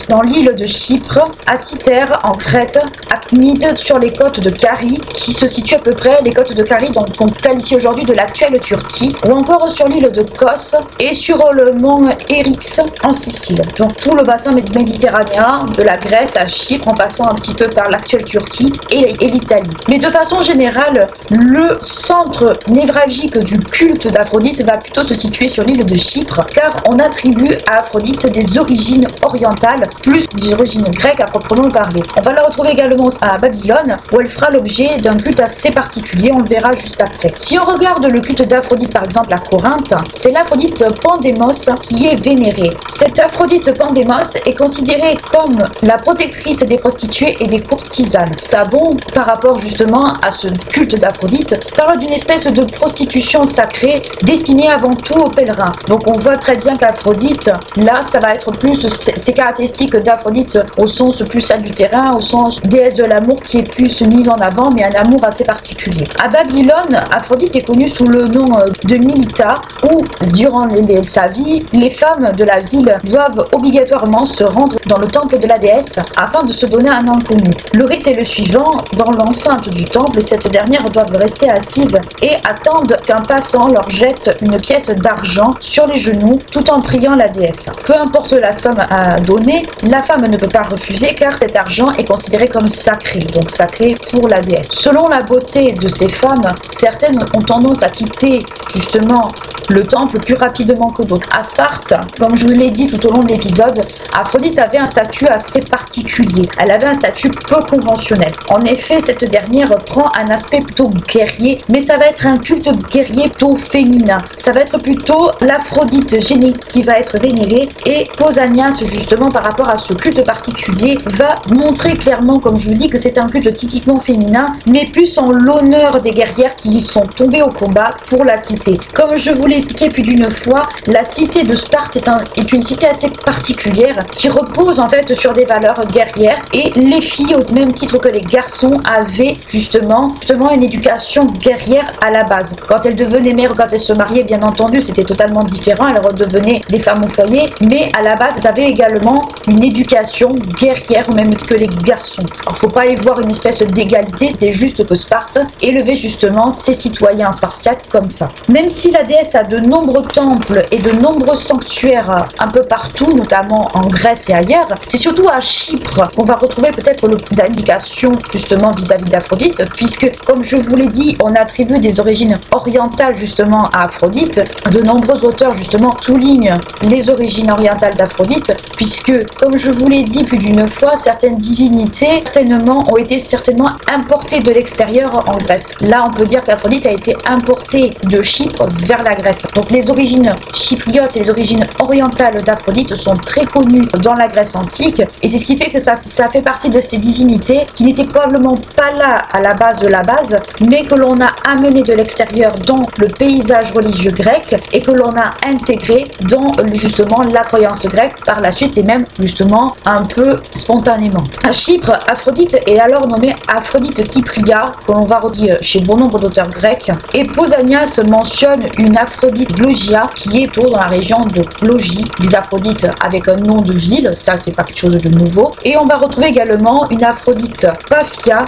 dans l'île de Chypre, à Cythère, en Crète, à Cnide, sur les côtes de Carie, qui se situent à peu près, les côtes de Carie, donc qu'on qualifie aujourd'hui de l'actuelle Turquie, ou encore sur l'île de Kos et sur le mont Eryx en Sicile. Donc tout le bassin méditerranéen, de la Grèce à Chypre, en passant un petit peu par l'actuelle Turquie et l'Italie. Mais de façon générale, le centre névralgique du culte d'Aphrodite va plutôt se situer sur l'île de Chypre, car on attribue à Aphrodite des origines orientales, plus des origines grecques à proprement parler. On va la retrouver également à Babylone, où elle fera l'objet d'un culte assez particulier, on le verra juste après. Si on regarde le culte d'Aphrodite par exemple à Corinthe, c'est l'Aphrodite Pandémos qui est vénérée. Cette Aphrodite Pandémos est considérée comme la protectrice des prostituées et des courtisanes. Strabon, par rapport justement à ce culte d'Aphrodite, parle d'une espèce de prostitution sacrée destinée avant tout aux pèlerins. Donc on voit très bien qu'Aphrodite, là ça va être plus ces caractéristiques d'Aphrodite au sens plus salutaire, au sens déesse de l'amour qui est plus mise en avant, mais un amour assez particulier. À Babylone, Aphrodite est connue sous le nom de Milita, où durant sa vie, les femmes de la ville doivent obligatoirement se rendre dans le temple de la déesse afin de se donner un nom connu. Le rite est le suivant: dans l'enceinte du temple, cette dernière doivent rester assise et attendent qu'un passant leur jette une pièce d'argent sur les genoux tout en priant la déesse. Peu importe la somme à donner, la femme ne peut pas refuser car cet argent est considéré comme sacré, donc sacré pour la déesse. Selon la beauté de ces femmes, certaines ont tendance à quitter justement le temple plus rapidement que d'autres. À Sparte, comme je vous l'ai dit tout au long de l'épisode, Aphrodite avait un statut assez particulier. Elle avait un statut peu conventionnel. En effet, cette dernière prend un aspect plutôt guerrier, mais ça va être un culte guerrier plutôt féminin. Ça va être plutôt l'Aphrodite génique qui va être vénérée, et Pausanias, justement, par rapport à ce culte particulier, va montrer clairement, comme je vous dis, que c'est un culte typiquement féminin, mais plus en l'honneur des guerrières qui sont tombées au combat pour la cité. Comme je vous l'ai expliqué plus d'une fois, la cité de Sparte est une cité assez particulière qui repose en fait sur des valeurs guerrières, et les filles, au même titre que les garçons, avaient justement une éducation guerrière à la base. Quand elles devenaient mères, quand elles se mariaient, bien entendu, c'était totalement différent, elles redevenaient des femmes au foyer, mais à la base, elles avaient également une éducation guerrière au même titre que les garçons. Alors, faut pas y voir une espèce d'égalité, c'était juste que Sparte élevait justement ses citoyens spartiates comme ça. Même si la déesse a de nombreux temples et de nombreux sanctuaires un peu partout, notamment en Grèce et ailleurs, c'est surtout à Chypre qu'on va retrouver peut-être le plus d'indications justement vis-à-vis d'Aphrodite, puisque comme je vous l'ai dit, on attribue des origines orientales justement à Aphrodite. De nombreux auteurs justement soulignent les origines orientales d'Aphrodite, puisque comme je vous l'ai dit plus d'une fois, certaines divinités certainement ont été certainement importées de l'extérieur en Grèce. Là on peut dire qu'Aphrodite a été importée de Chypre vers la Grèce. Donc les origines chypriotes et les origines orientales d'Aphrodite sont très connues dans la Grèce antique, et c'est ce qui fait que ça fait partie de ces divinités qui n'étaient probablement pas là à la base de la base, mais que l'on a amené de l'extérieur dans le paysage religieux grec et que l'on a intégré dans justement la croyance grecque par la suite, et même justement un peu spontanément. À Chypre, Aphrodite est alors nommée Aphrodite Kypria, que l'on va redire chez bon nombre d'auteurs grecs, et Pausanias mentionne une Aphrodite Logia qui est plutôt dans la région de Logie, des Aphrodites avec un nom de ville, ça c'est pas quelque chose de nouveau. Et on va retrouver également une Aphrodite Paphia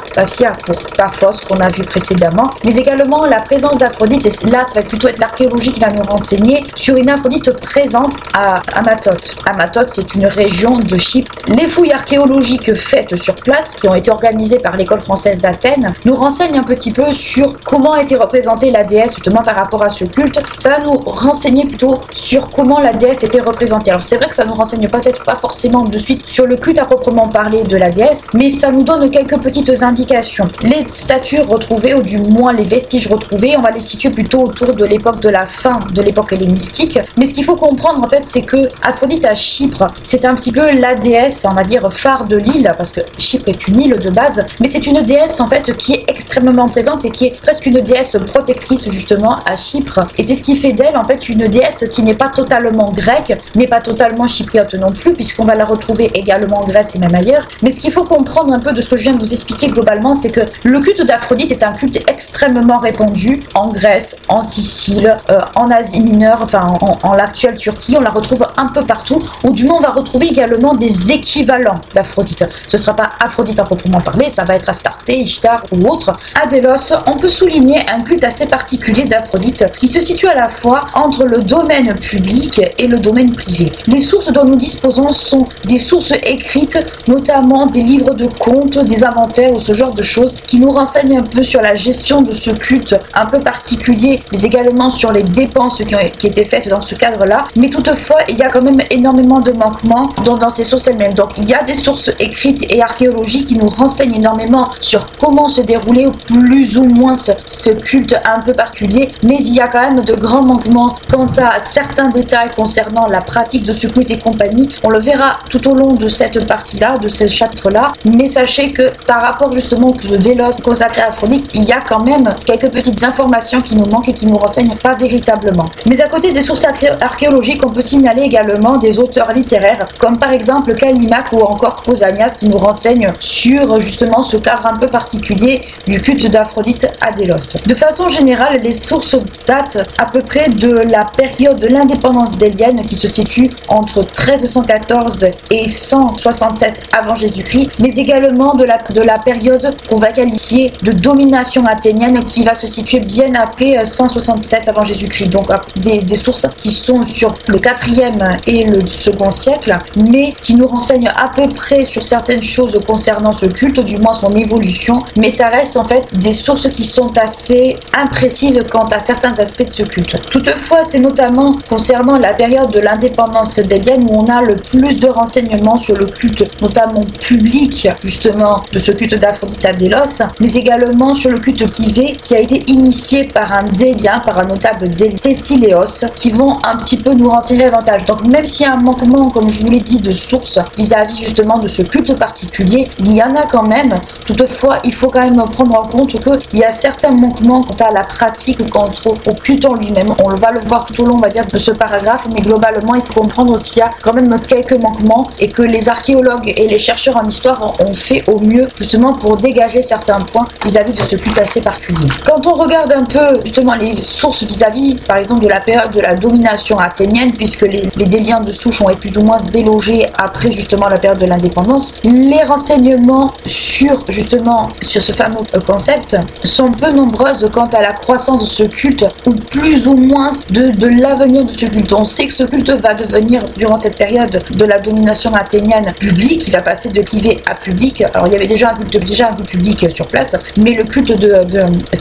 pour Paphos qu'on a vu précédemment, mais également la présence d'Aphrodite, et là ça va plutôt être l'archéologie qui va nous renseigner sur une Aphrodite présente à Amatote. Amatote, c'est une région de Chypre. Les fouilles archéologiques faites sur place, qui ont été organisées par l'école française d'Athènes, nous renseignent un petit peu sur comment a été représentée la déesse justement par rapport à ce culte. Ça va nous renseigner plutôt sur comment la déesse était représentée. Alors c'est vrai que ça nous renseigne peut-être pas forcément de suite sur le culte à proprement parler de la déesse, mais ça nous donne quelques petites indications. Les statues retrouvées, ou du moins les vestiges retrouvés, on va les situer plutôt autour de l'époque de la fin de l'époque hellénistique. Mais ce qu'il faut comprendre en fait, c'est que Aphrodite à Chypre, c'est un petit peu la déesse, on va dire, phare de l'île, parce que Chypre est une île de base, mais c'est une déesse en fait qui est extrêmement présente et qui est presque une déesse protectrice justement à Chypre, et c'est ce qui fait d'elle en fait une déesse qui n'est pas totalement grecque, mais pas totalement chypriote non plus, puisqu'on va la retrouver également en Grèce et même ailleurs. Mais ce qu'il faut comprendre un peu de ce que je viens de vous expliquer globalement, c'est que le culte d'Aphrodite est un culte extrêmement répandu en Grèce, en Sicile, en Asie mineure, enfin en l'actuelle Turquie, on la retrouve un peu partout, ou du moins on va retrouver également des équivalents d'Aphrodite. Ce ne sera pas Aphrodite à proprement parler, ça va être Astarté, Ishtar ou autre. À Délos, on peut souligner un culte assez particulier d'Aphrodite qui se situe à la fois entre le domaine public et le domaine privé. Les sources dont nous disposons sont des sources écrites, notamment des livres de contes, des inventaires ou ce genre de choses qui nous renseignent un peu sur la gestion de ce culte un peu particulier, mais également sur les dépenses qui étaient faites dans ce cadre-là. Mais toutefois, il y a quand même énormément de manquements dans ces sources elles-mêmes. Donc il y a des sources écrites et archéologiques qui nous renseignent énormément sur comment se déroulait plus ou moins ce culte un peu particulier, mais il y a quand même de grands manquements quant à certains détails concernant la pratique de ce culte et compagnie. On le verra tout au long de cette partie-là, de ce chapitre-là, mais sachez que par rapport justement au Délos consacré à Aphrodite, il y a quand même quelques petites informations qui nous manquent et qui nous renseignent pas véritablement. Mais à côté des sources archéologiques, on peut signaler également des auteurs littéraires, comme par exemple Callimaque ou encore Pausanias, qui nous renseignent sur justement ce cadre un peu particulier du culte d'Aphrodite à Délos. De façon générale, les sources datent à peu près de la période de l'indépendance délienne qui se situe entre 1314 et 167 avant Jésus-Christ, mais également de la période qu'on va qualifier de domination athénienne qui va se situer bien après 167 avant Jésus-Christ. Donc des sources qui sont sur le 4e et le 2e siècle, mais qui nous renseignent à peu près sur certaines choses concernant ce culte, du moins son évolution, mais ça reste en fait des sources qui sont assez imprécises quant à certains aspects de ce culte. Toutefois, c'est notamment concernant la période de l'indépendance délienne où on a le plus de renseignements sur le culte, notamment public, justement, de ce culte d'Aphrodite à Délos, mais également sur le culte privé qui a été initié par un délien, par un notable Thessiléos, qui vont un petit peu nous renseigner davantage. Donc même s'il y a un manquement, comme je vous l'ai dit, de sources vis-à-vis justement de ce culte particulier, il y en a quand même. Toutefois, il faut quand même prendre en compte qu'il y a certains manquements quant à la pratique, quant au culte en lui-même. On va le voir tout au long, on va dire, de ce paragraphe, mais globalement, il faut comprendre qu'il y a quand même quelques manquements et que les archéologues et les chercheurs en histoire ont fait au mieux justement pour dégager certains points vis-à-vis de ce culte assez particulier. Quand on regarde un peu justement les sources vis-à-vis, par exemple, de la période de la domination athénienne, puisque les déliens de souche ont été plus ou moins délogés après justement la période de l'indépendance, les renseignements sur ce fameux concept sont peu nombreuses quant à la croissance de ce culte ou plus ou moins de l'avenir de ce culte. On sait que ce culte va devenir durant cette période de la domination athénienne public, il va passer de privé à public. Alors il y avait déjà un culte public sur place, mais le culte de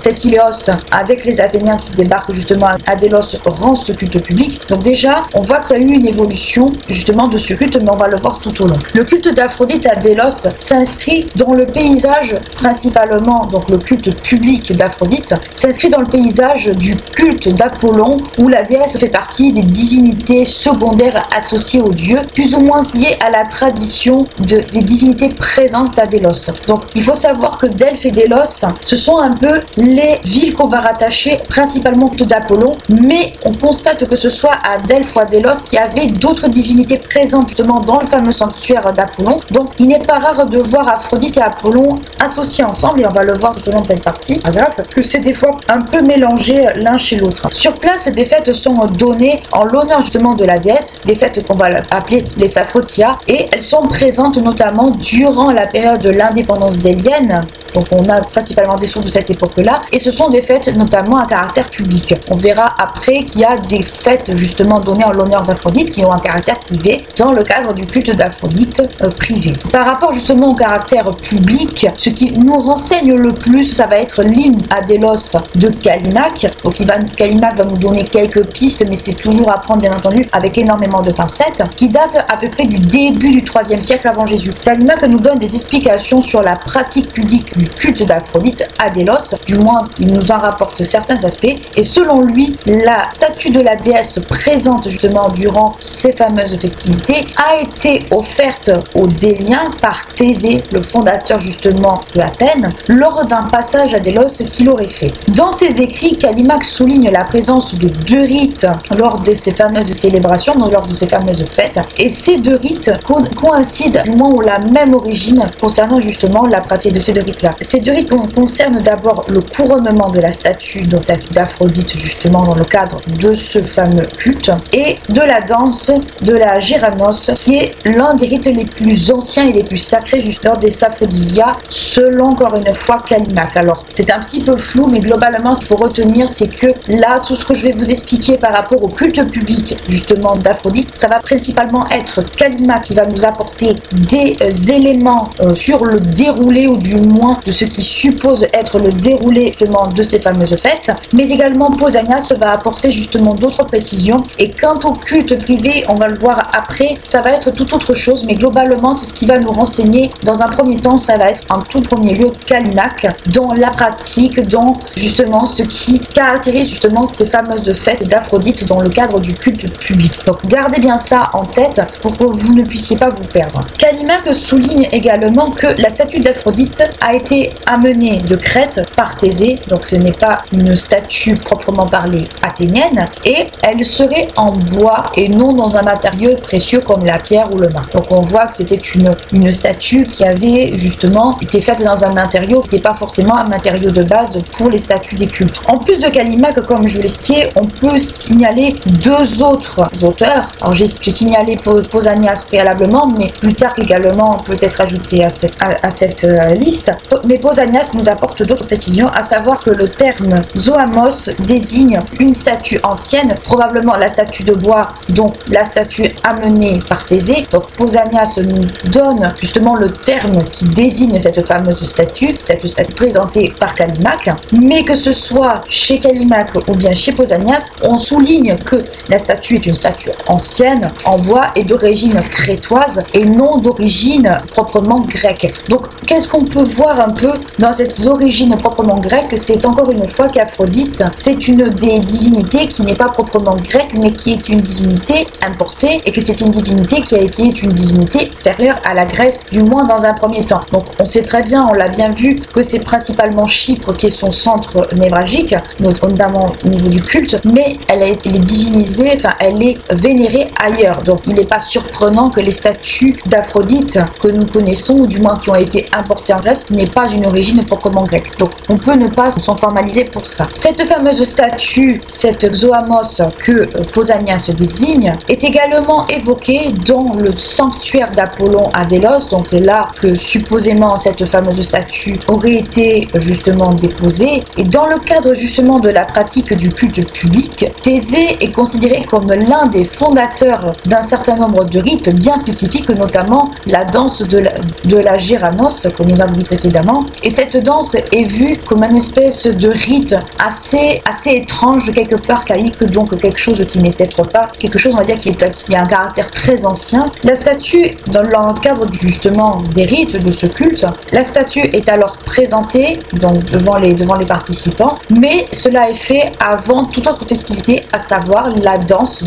Thessiléos avec les Athéniens qui débarquent justement à Délos rend ce culte public. Donc déjà on voit qu'il y a eu une évolution justement de ce culte, mais on va le voir tout au long. Le culte d'Aphrodite à Délos s'inscrit dans le paysage principalement, donc le culte public d'Aphrodite s'inscrit dans le paysage du culte d'Apollon où la déesse fait partie des divinités secondaires associées aux dieux, plus ou moins liées à la tradition des divinités présentes à Délos. Donc il faut savoir que Delphes et Délos, ce sont un peu les villes qu'on va rattacher principalement au culte d'Apollon, mais on constate que ce soit à Delphes ou à Délos qu'il y avait d'autres divinités présentes justement dans le fameux sanctuaire d'Apollon. Donc il n'est pas rare de voir Aphrodite et Apollon associés ensemble, et on va le voir tout au long de cette partie, que c'est des fois un peu mélangé l'un chez l'autre. Sur place, des fêtes sont données en l'honneur justement de la déesse, des fêtes qu'on va appeler les Saphrotia, et elles sont présentes notamment durant la période de l'indépendance délienne. Donc on a principalement des sources de cette époque-là, et ce sont des fêtes notamment à caractère public. On verra après qu'il y a des fêtes justement données en l'honneur d'Aphrodite qui ont un caractère privé dans le cadre du culte d'Aphrodite privé. Par rapport justement au caractère public, ce qui nous renseigne le plus, ça va être l'hymne à Délos de Callimaque. Donc Callimaque va nous donner quelques pistes, mais c'est toujours à prendre bien entendu avec énormément de pincettes, qui date à peu près du début du 3e siècle avant Jésus. Callimaque nous donne des explications sur la pratique publique du culte d'Aphrodite à Délos. Du moins, il nous en rapporte certains aspects. Et selon lui, la statue de la déesse présente justement durant ces fameuses festivités a été offerte aux Déliens par Thésée, le fondateur justement de Athènes, lors d'un passage à Délos qu'il aurait fait. Dans ses écrits, Callimaque souligne la présence de deux rites lors de ces fameuses célébrations, lors de ces fameuses fêtes, et ces deux rites coïncident, du moins ont la même origine concernant justement la pratique de ces deux rites-là. Ces deux rites concernent d'abord le couronnement de la statue, donc d'Aphrodite justement dans le cadre de ce fameux culte, et de la danse de la Géranos, qui est l'un des rites les plus anciens et les plus sacrés juste lors des aphrodisias, selon encore une fois Callimaque. Alors c'est un petit peu flou, mais globalement ce qu'il faut retenir, c'est que là tout ce que je vais vous expliquer par rapport au culte public justement d'Aphrodite, ça va principalement être Callimaque qui va nous apporter des éléments sur le déroulé, ou du moins de ce qui suppose être le déroulé justement de ces fameuses fêtes, mais également Pausanias va apporter justement d'autres précisions. Et quant au culte privé, on va le voir après, ça va être tout autre chose, mais globalement c'est ce qui va nous renseigner. Dans un premier temps, ça va être en tout premier lieu Callimaque, dans la pratique, dans justement ce qui caractérise justement ces fameuses fêtes d'Aphrodite dans le cadre du culte public. Donc gardez bien ça en tête pour que vous ne puissiez pas vous perdre. Callimaque souligne également que la statue d'Aphrodite a été amenée de Crète par Thésée, donc ce n'est pas une statue proprement parlée athénienne, et elle serait en bois et non dans un matériau précieux comme la pierre ou le marbre. Donc on voit que c'était une statue qui avait justement été faite dans un matériau qui n'était pas forcément un matériau de base pour les statues des cultes. En plus de Callimaque, comme je vous l'expliquais, on peut signaler deux autres auteurs. Alors j'ai signalé Pausanias préalablement, mais plus tard également peut être ajouté à cette liste. Mais Pausanias nous apporte d'autres précisions, à savoir que le terme zoamos désigne une statue ancienne, probablement la statue de bois, donc la statue amenée par Thésée. Donc Pausanias nous donne justement le terme qui désigne cette fameuse statue présentée par Callimaque. Mais que ce soit chez Callimaque ou bien chez Pausanias, on souligne que la statue est une statue ancienne, en bois et d'origine crétoise et non d'origine proprement grecque. Donc qu'est-ce qu'on peut voir un peu dans cette origine proprement grecque? C'est encore une fois qu'Aphrodite, c'est une des divinités qui n'est pas proprement grecque, mais qui est une divinité importée, et que c'est une divinité qui est une divinité extérieure à la Grèce, du moins dans un premier temps. Donc on sait très bien, on l'a bien vu, que c'est principalement Chypre qui est son centre névralgique, notamment au niveau du culte, mais elle est divinisée, enfin elle est vénérée ailleurs. Donc il n'est pas surprenant que les statues d'Aphrodite que nous connaissons, ou du moins qui ont été importées en Grèce, n'aient pas une origine proprement grecque. Donc on peut ne pas s'en formaliser pour ça. Cette fameuse statue, cette Xoamos que Pausanias désigne, est également évoquée dans le sanctuaire d'Apollon à Délos. Donc c'est là que supposément cette fameuse statue aurait été justement déposée. Et dans le cadre justement de la pratique du culte public, Thésée est considéré comme l'un des fondateurs d'un certain nombre de rites bien spécifiques, notamment la danse de la Géranos que nous avons vu précédemment. Et cette danse est vue comme une espèce de rite assez étrange, quelque peu archaïque, donc quelque chose qui n'est peut-être pas quelque chose, on va dire, qui a un caractère très ancien. La statue, dans le cadre justement des rites de ce culte, la statue est alors présentée donc devant les participants, mais cela est fait avant toute autre festivité, à savoir la danse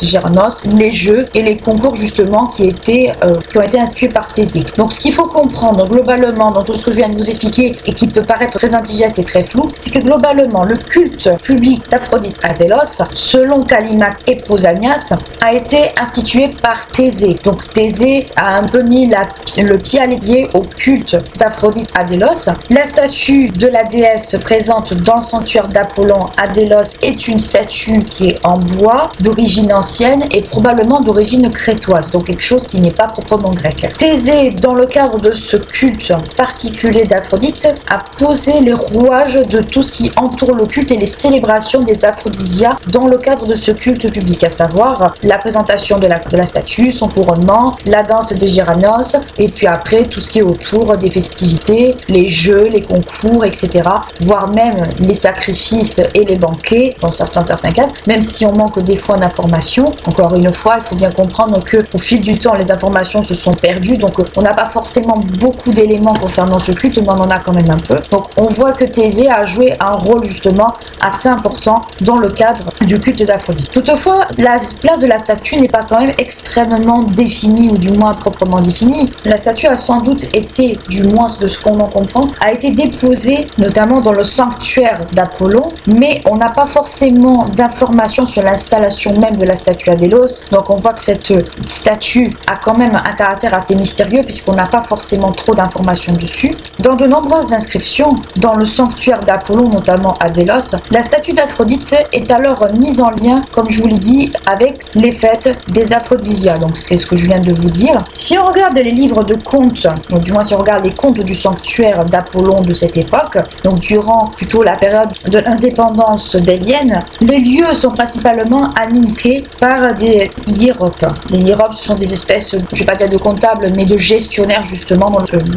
Géranos, les jeux et les concours justement qui ont été institués par Thésée. Donc ce qu'il faut comprendre globalement dans tout ce que je viens de vous expliquer et qui peut paraître très indigeste et très flou, c'est que globalement le culte public d'Aphrodite à Délos, selon Callimaque et Pausanias, a été institué par Thésée. Donc Thésée a un peu mis le pied à l'étrier au culte d'Aphrodite à Délos. La statue de la déesse présente dans le sanctuaire d'Apollon à Délos est une statue qui est en bois, d'origine ancienne et probablement d'origine crétoise, donc quelque chose qui n'est pas proprement grec. Thésée, dans le cadre de ce culte particulier d'Aphrodite, a posé les rouages de tout ce qui entoure le culte et les célébrations des aphrodisias dans le cadre de ce culte public, à savoir la présentation de la statue, son couronnement, la danse des Géranos, et puis après tout ce qui est autour des festivités, les jeux, les concours, etc. Voire même les sacrifices et les banquets dans certains cas, même si on manque des fois d'informations. Encore une fois, il faut bien comprendre que au fil du temps, les informations se sont perdues, donc on n'a pas forcément beaucoup d'éléments concernant dans ce culte, mais on en a quand même un peu. Donc on voit que Thésée a joué un rôle justement assez important dans le cadre du culte d'Aphrodite. Toutefois, la place de la statue n'est pas quand même extrêmement définie, ou du moins proprement définie. La statue a sans doute été, du moins de ce qu'on en comprend, a été déposée notamment dans le sanctuaire d'Apollon, mais on n'a pas forcément d'informations sur l'installation même de la statue à Délos. Donc on voit que cette statue a quand même un caractère assez mystérieux puisqu'on n'a pas forcément trop d'informations dessus. Dans de nombreuses inscriptions, dans le sanctuaire d'Apollon, notamment à Délos, la statue d'Aphrodite est alors mise en lien, comme je vous l'ai dit, avec les fêtes des aphrodisias. Donc c'est ce que je viens de vous dire. Si on regarde les livres de contes, donc du moins si on regarde les contes du sanctuaire d'Apollon de cette époque, donc durant plutôt la période de l'indépendance délienne, les lieux sont principalement administrés par des hiéropes. Les hiéropes sont des espèces, je ne vais pas dire de comptables, mais de gestionnaires justement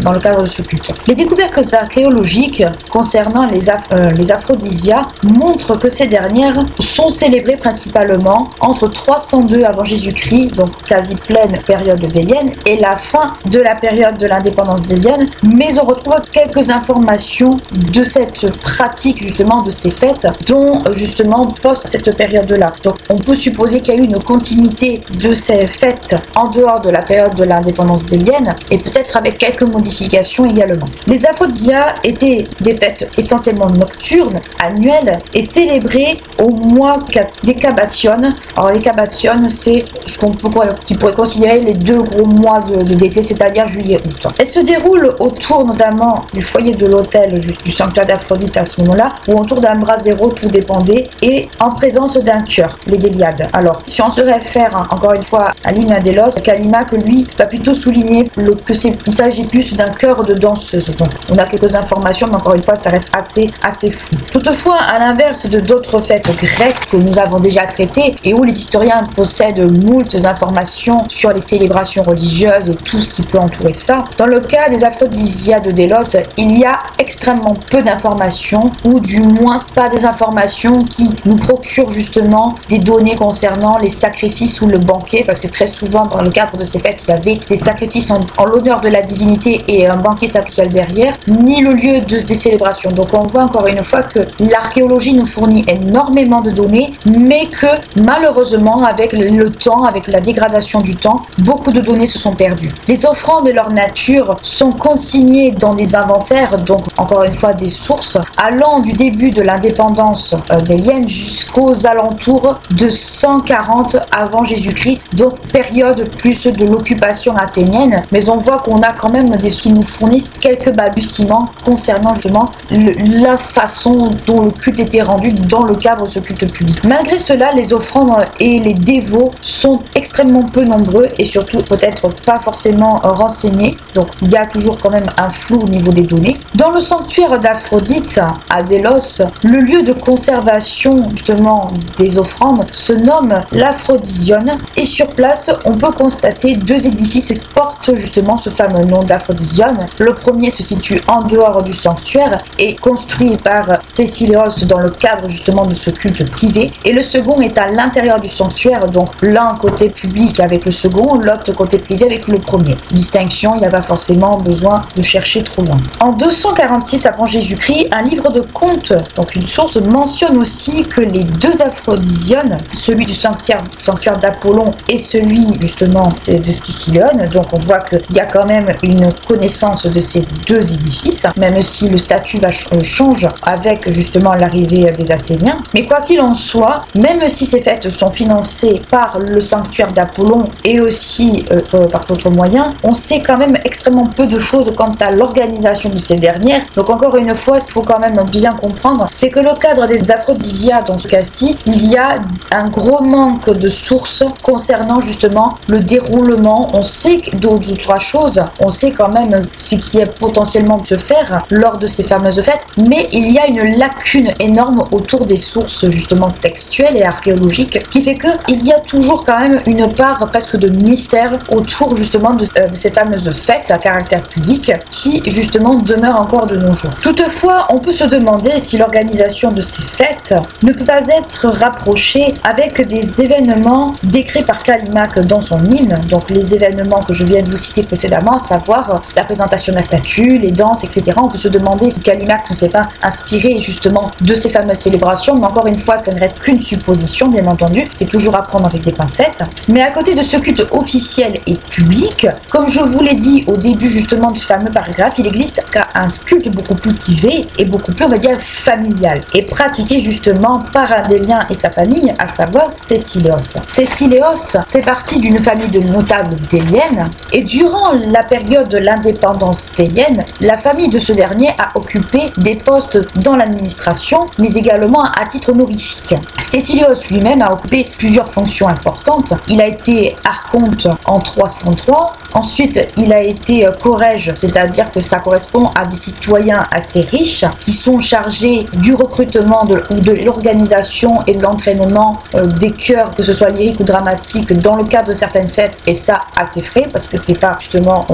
dans le cadre de ce culte. Les découvertes archéologiques concernant les aphrodisias montrent que ces dernières sont célébrées principalement entre 302 avant Jésus-Christ, donc quasi pleine période délienne, et la fin de la période de l'indépendance délienne, mais on retrouve quelques informations de cette pratique justement de ces fêtes, dont justement post cette période-là. Donc on peut supposer qu'il y a eu une continuité de ces fêtes en dehors de la période de l'indépendance délienne, et peut-être avec quelques modifications également. Les aphrodisias étaient des fêtes essentiellement nocturnes, annuelles, et célébrées au mois des Kabationes. Alors les Kabationes, c'est ce qu'on pourrait considérer les deux gros mois d'été, c'est-à-dire juillet-août. Elles se déroulent autour notamment du foyer de l'autel du sanctuaire d'Aphrodite à ce moment-là, ou autour d'un brasero, tout dépendait, et en présence d'un chœur, les déliades. Alors, si on se réfère encore une fois à l'hymne à Délos, Callimaque, lui, va plutôt souligner qu'il s'agit plus d'un chœur de danseuses. Donc, on a quelques informations, mais encore une fois, ça reste assez flou. Toutefois, à l'inverse de d'autres fêtes grecques que nous avons déjà traitées, et où les historiens possèdent moult informations sur les célébrations religieuses et tout ce qui peut entourer ça, dans le cas des aphrodisias de Délos, il y a extrêmement peu d'informations, ou du moins pas des informations qui nous procurent justement des données concernant les sacrifices ou le banquet, parce que très souvent dans le cadre de ces fêtes, il y avait des sacrifices en l'honneur de la divinité et un banquet sacrificiel derrière, ni le lieu des célébrations. Donc on voit encore une fois que l'archéologie nous fournit énormément de données, mais que malheureusement avec le temps, avec la dégradation du temps, beaucoup de données se sont perdues. Les offrandes de leur nature sont consignées dans des inventaires, donc encore une fois des sources, allant du début de l'indépendance délienne jusqu'aux alentours de 140 avant Jésus-Christ, donc période plus de l'occupation athénienne, mais on voit qu'on a quand même des qui nous fournissent quelques balbutiements concernant justement la façon dont le culte était rendu dans le cadre de ce culte public. Malgré cela, les offrandes et les dévots sont extrêmement peu nombreux et surtout peut-être pas forcément renseignés, donc il y a toujours quand même un flou au niveau des données. Dans le sanctuaire d'Aphrodite à Délos, le lieu de conservation justement des offrandes se nomme l'Aphrodisione, et sur place on peut constater deux édifices qui portent justement ce fameux nom d'Aphrodisione. Le premier se situe en dehors du sanctuaire et construit par Stésiléos dans le cadre justement de ce culte privé, et le second est à l'intérieur du sanctuaire, donc l'un côté public avec le second, l'autre côté privé avec le premier. Distinction, il n'y a pas forcément besoin de chercher trop loin. En 246 avant Jésus-Christ, un livre de contes, donc une source, mentionne aussi que les deux Aphrodisianes, celui du sanctuaire d'Apollon et celui justement de Stésiléon, donc on voit qu'il y a quand même une connaissance de ces deux édifices, même si le statut change avec justement l'arrivée des Athéniens. Mais quoi qu'il en soit, même si ces fêtes sont financées par le sanctuaire d'Apollon et aussi par d'autres moyens, on sait quand même extrêmement peu de choses quant à l'organisation de ces dernières. Donc encore une fois, ce qu'il faut quand même bien comprendre, c'est que le cadre des aphrodisias dans ce cas-ci, il y a un gros manque de sources concernant justement le déroulement. On sait d'autres choses, on sait quand même ce qui est potentiellement de se faire lors de ces fameuses fêtes, mais il y a une lacune énorme autour des sources justement textuelles et archéologiques qui fait qu'il y a toujours quand même une part presque de mystère autour justement de ces fameuses fêtes. fête à caractère public qui justement demeure encore de nos jours. Toutefois, on peut se demander si l'organisation de ces fêtes ne peut pas être rapprochée avec des événements décrits par Callimaque dans son hymne, donc les événements que je viens de vous citer précédemment, à savoir la présentation de la statue, les danses, etc. On peut se demander si Callimaque ne s'est pas inspiré justement de ces fameuses célébrations, mais encore une fois, ça ne reste qu'une supposition, bien entendu, c'est toujours à prendre avec des pincettes. Mais à côté de ce culte officiel et public, comme je vous l'ai dit au début justement du fameux paragraphe, il existe un culte beaucoup plus privé et beaucoup plus, on va dire, familial, et pratiqué justement par Adélien et sa famille, à savoir Stésiléos. Stésiléos fait partie d'une famille de notables déliennes, et durant la période de l'indépendance délienne, la famille de ce dernier a occupé des postes dans l'administration, mais également à titre honorifique. Stésiléos lui-même a occupé plusieurs fonctions importantes. Il a été archonte en 303, ensuite il a été corrège, c'est-à-dire que ça correspond à des citoyens assez riches qui sont chargés du recrutement ou de l'organisation et de l'entraînement des chœurs, que ce soit lyrique ou dramatique, dans le cadre de certaines fêtes, et ça à ses frais, parce que c'est pas justement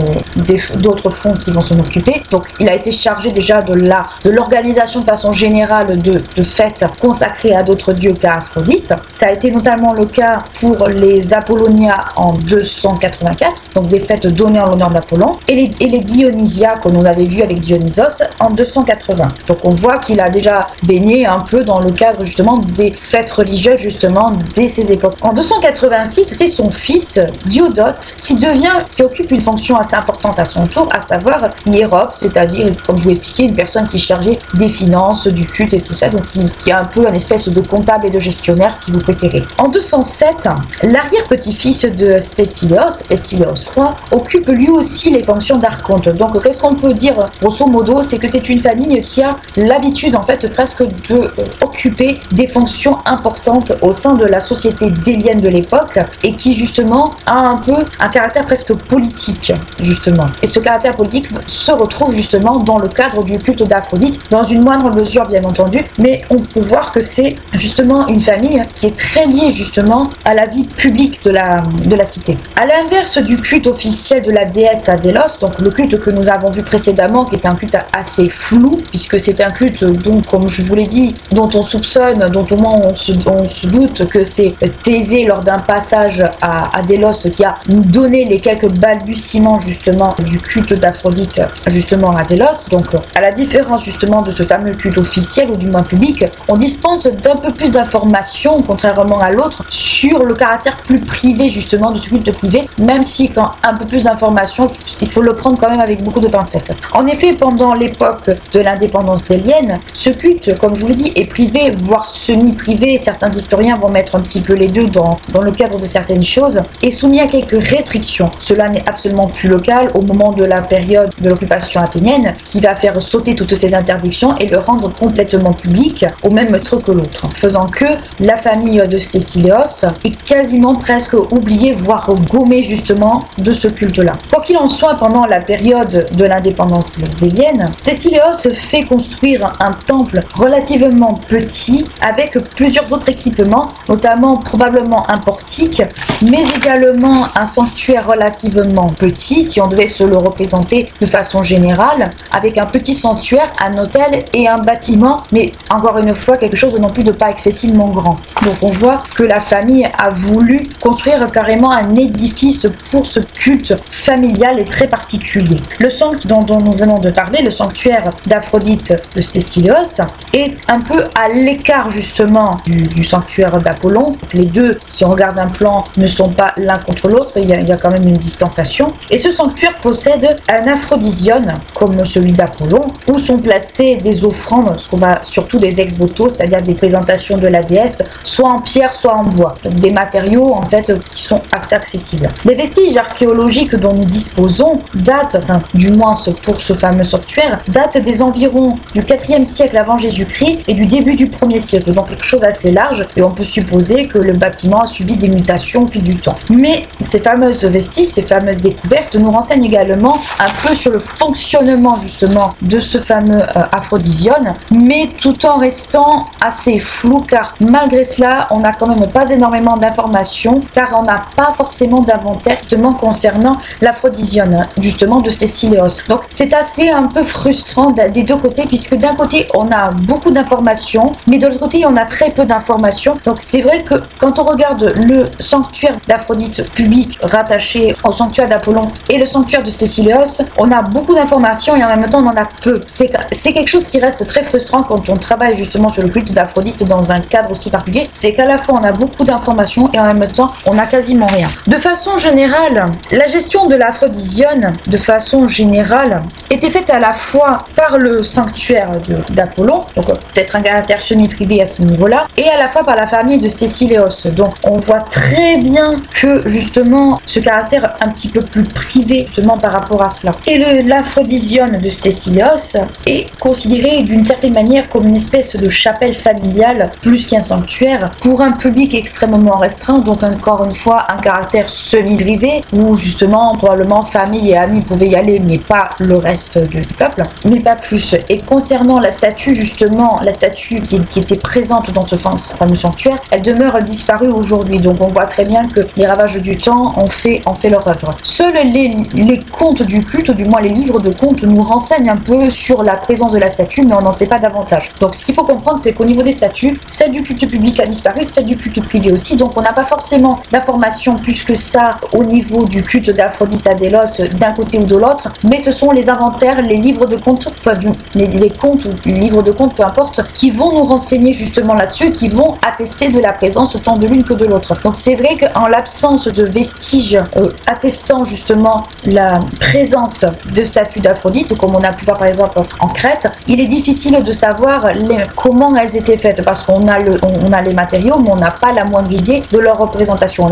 d'autres fonds qui vont s'en occuper. Donc il a été chargé déjà de l'organisation de façon générale de fêtes consacrées à d'autres dieux qu'à Aphrodite. Ça a été notamment le cas pour les Apollonia en 284, donc des fêtes données en l'honneur d'Apollon, et les Dionysia qu'on avait vu avec Dionysos en 280. Donc on voit qu'il a déjà baigné un peu dans le cadre justement des fêtes religieuses justement dès ces époques. En 286, c'est son fils Diodote qui occupe une fonction assez importante à son tour, à savoir hiérope, c'est-à-dire, comme je vous l'ai expliqué, une personne qui est chargée des finances, du culte et tout ça, donc qui est un peu une espèce de comptable et de gestionnaire si vous préférez. En 207, l'arrière-petit-fils de Stésiléos III, occupe lui aussi les fonctions d'archonte. Donc qu'est-ce qu'on peut dire grosso modo, c'est que c'est une famille qui a l'habitude en fait presque de occuper des fonctions importantes au sein de la société délienne de l'époque, et qui justement a un peu un caractère presque politique justement. Et ce caractère politique se retrouve justement dans le cadre du culte d'Aphrodite, dans une moindre mesure bien entendu, mais on peut voir que c'est justement une famille qui est très liée justement à la vie publique de la cité. À l'inverse du culte officiel de la déesse Adélos, donc le culte que nous avons vu précédemment, qui est un culte assez flou, puisque c'est un culte, donc comme je vous l'ai dit, dont on soupçonne, dont au moins on se doute que c'est Thésée lors d'un passage à Délos qui a donné les quelques balbutiements justement du culte d'Aphrodite justement à Délos. Donc à la différence justement de ce fameux culte officiel ou du moins public, on dispense d'un peu plus d'informations contrairement à l'autre sur le caractère plus privé justement de ce culte privé, même si quand un peu plus d'informations, il faut le prendre quand même avec beaucoup de pincettes. En effet, pendant l'époque de l'indépendance délienne, ce culte, comme je vous l'ai dit, est privé, voire semi-privé. Certains historiens vont mettre un petit peu les deux dans le cadre de certaines choses, et soumis à quelques restrictions. Cela n'est absolument plus local au moment de la période de l'occupation athénienne, qui va faire sauter toutes ces interdictions et le rendre complètement public, au même titre que l'autre, faisant que la famille de Stésiléos est quasiment presque oubliée, voire gommée justement de ce culte-là. Quoi qu'il en soit, pendant la période de l'indépendance délienne, Stésiléos fait construire un temple relativement petit avec plusieurs autres équipements, notamment probablement un portique, mais également un sanctuaire relativement petit, si on devait se le représenter de façon générale, avec un petit sanctuaire, un hôtel et un bâtiment, mais encore une fois quelque chose de non plus de pas excessivement grand. Donc on voit que la famille a voulu construire carrément un édifice pour ce culte familial et très particulier. Le sanctuaire dont nous venons de parler, le sanctuaire d'Aphrodite de Stésiléos, est un peu à l'écart justement du sanctuaire d'Apollon. Les deux, si on regarde un plan, ne sont pas l'un contre l'autre, il y a quand même une distanciation. Et ce sanctuaire possède un aphrodisione, comme celui d'Apollon, où sont placées des offrandes, ce qu'on va surtout des ex-voto, c'est-à-dire des présentations de la déesse, soit en pierre, soit en bois. Donc des matériaux en fait qui sont assez accessibles. Les vestiges archéologiques dont nous disposons datent, enfin du moins pour ce fameux sanctuaire, datent des environs du 4e siècle avant Jésus-Christ et du début du 1er siècle, donc quelque chose assez large, et on peut supposer que le bâtiment a subi des mutations au fil du temps. Mais ces fameuses vestiges, ces fameuses découvertes nous renseignent également un peu sur le fonctionnement justement de ce fameux aphrodisione, mais tout en restant assez flou, car malgré cela on n'a quand même pas énormément d'informations, car on n'a pas forcément d'inventaire justement concernant l'aphrodisione. Aphrodisione, justement de Stésiléos. Donc c'est assez un peu frustrant des deux côtés, puisque d'un côté on a beaucoup d'informations, mais de l'autre côté on a très peu d'informations. Donc c'est vrai que quand on regarde le sanctuaire d'Aphrodite public rattaché au sanctuaire d'Apollon et le sanctuaire de Stésiléos, on a beaucoup d'informations et en même temps on en a peu. C'est quelque chose qui reste très frustrant quand on travaille justement sur le culte d'Aphrodite dans un cadre aussi particulier, c'est qu'à la fois on a beaucoup d'informations et en même temps on a quasiment rien. De façon générale, la gestion de l'Aphrodisione, de façon générale, était faite à la fois par le sanctuaire d'Apollon, donc peut-être un caractère semi-privé à ce niveau-là, et à la fois par la famille de Stésiléos. Donc on voit très bien que justement ce caractère un petit peu plus privé justement par rapport à cela. Et l'Aphrodisione de Stésiléos est considéré d'une certaine manière comme une espèce de chapelle familiale plus qu'un sanctuaire pour un public extrêmement restreint, donc encore une fois un caractère semi-privé où justement probablement famille et amis pouvaient y aller mais pas le reste du peuple, mais pas plus. Et concernant la statue justement, la statue qui était présente dans ce fameux sanctuaire, elle demeure disparue aujourd'hui, donc on voit très bien que les ravages du temps ont fait leur œuvre. Seuls les contes du culte, ou du moins les livres de contes, nous renseignent un peu sur la présence de la statue, mais on n'en sait pas davantage. Donc ce qu'il faut comprendre, c'est qu'au niveau des statues, celle du culte public a disparu, celle du culte privé aussi, donc on n'a pas forcément d'informations plus que ça au niveau du culte d'Aphrodite à Délos d'un côté ou de l'autre, mais ce sont les inventaires, les livres de contes, enfin les contes ou les livres de contes, peu importe, qui vont nous renseigner justement là-dessus, qui vont attester de la présence tant de l'une que de l'autre. Donc c'est vrai qu'en l'absence de vestiges attestant justement la présence de statues d'Aphrodite, comme on a pu voir par exemple en Crète, il est difficile de savoir comment elles étaient faites, parce qu'on a les matériaux, mais on n'a pas la moindre idée de leur représentation.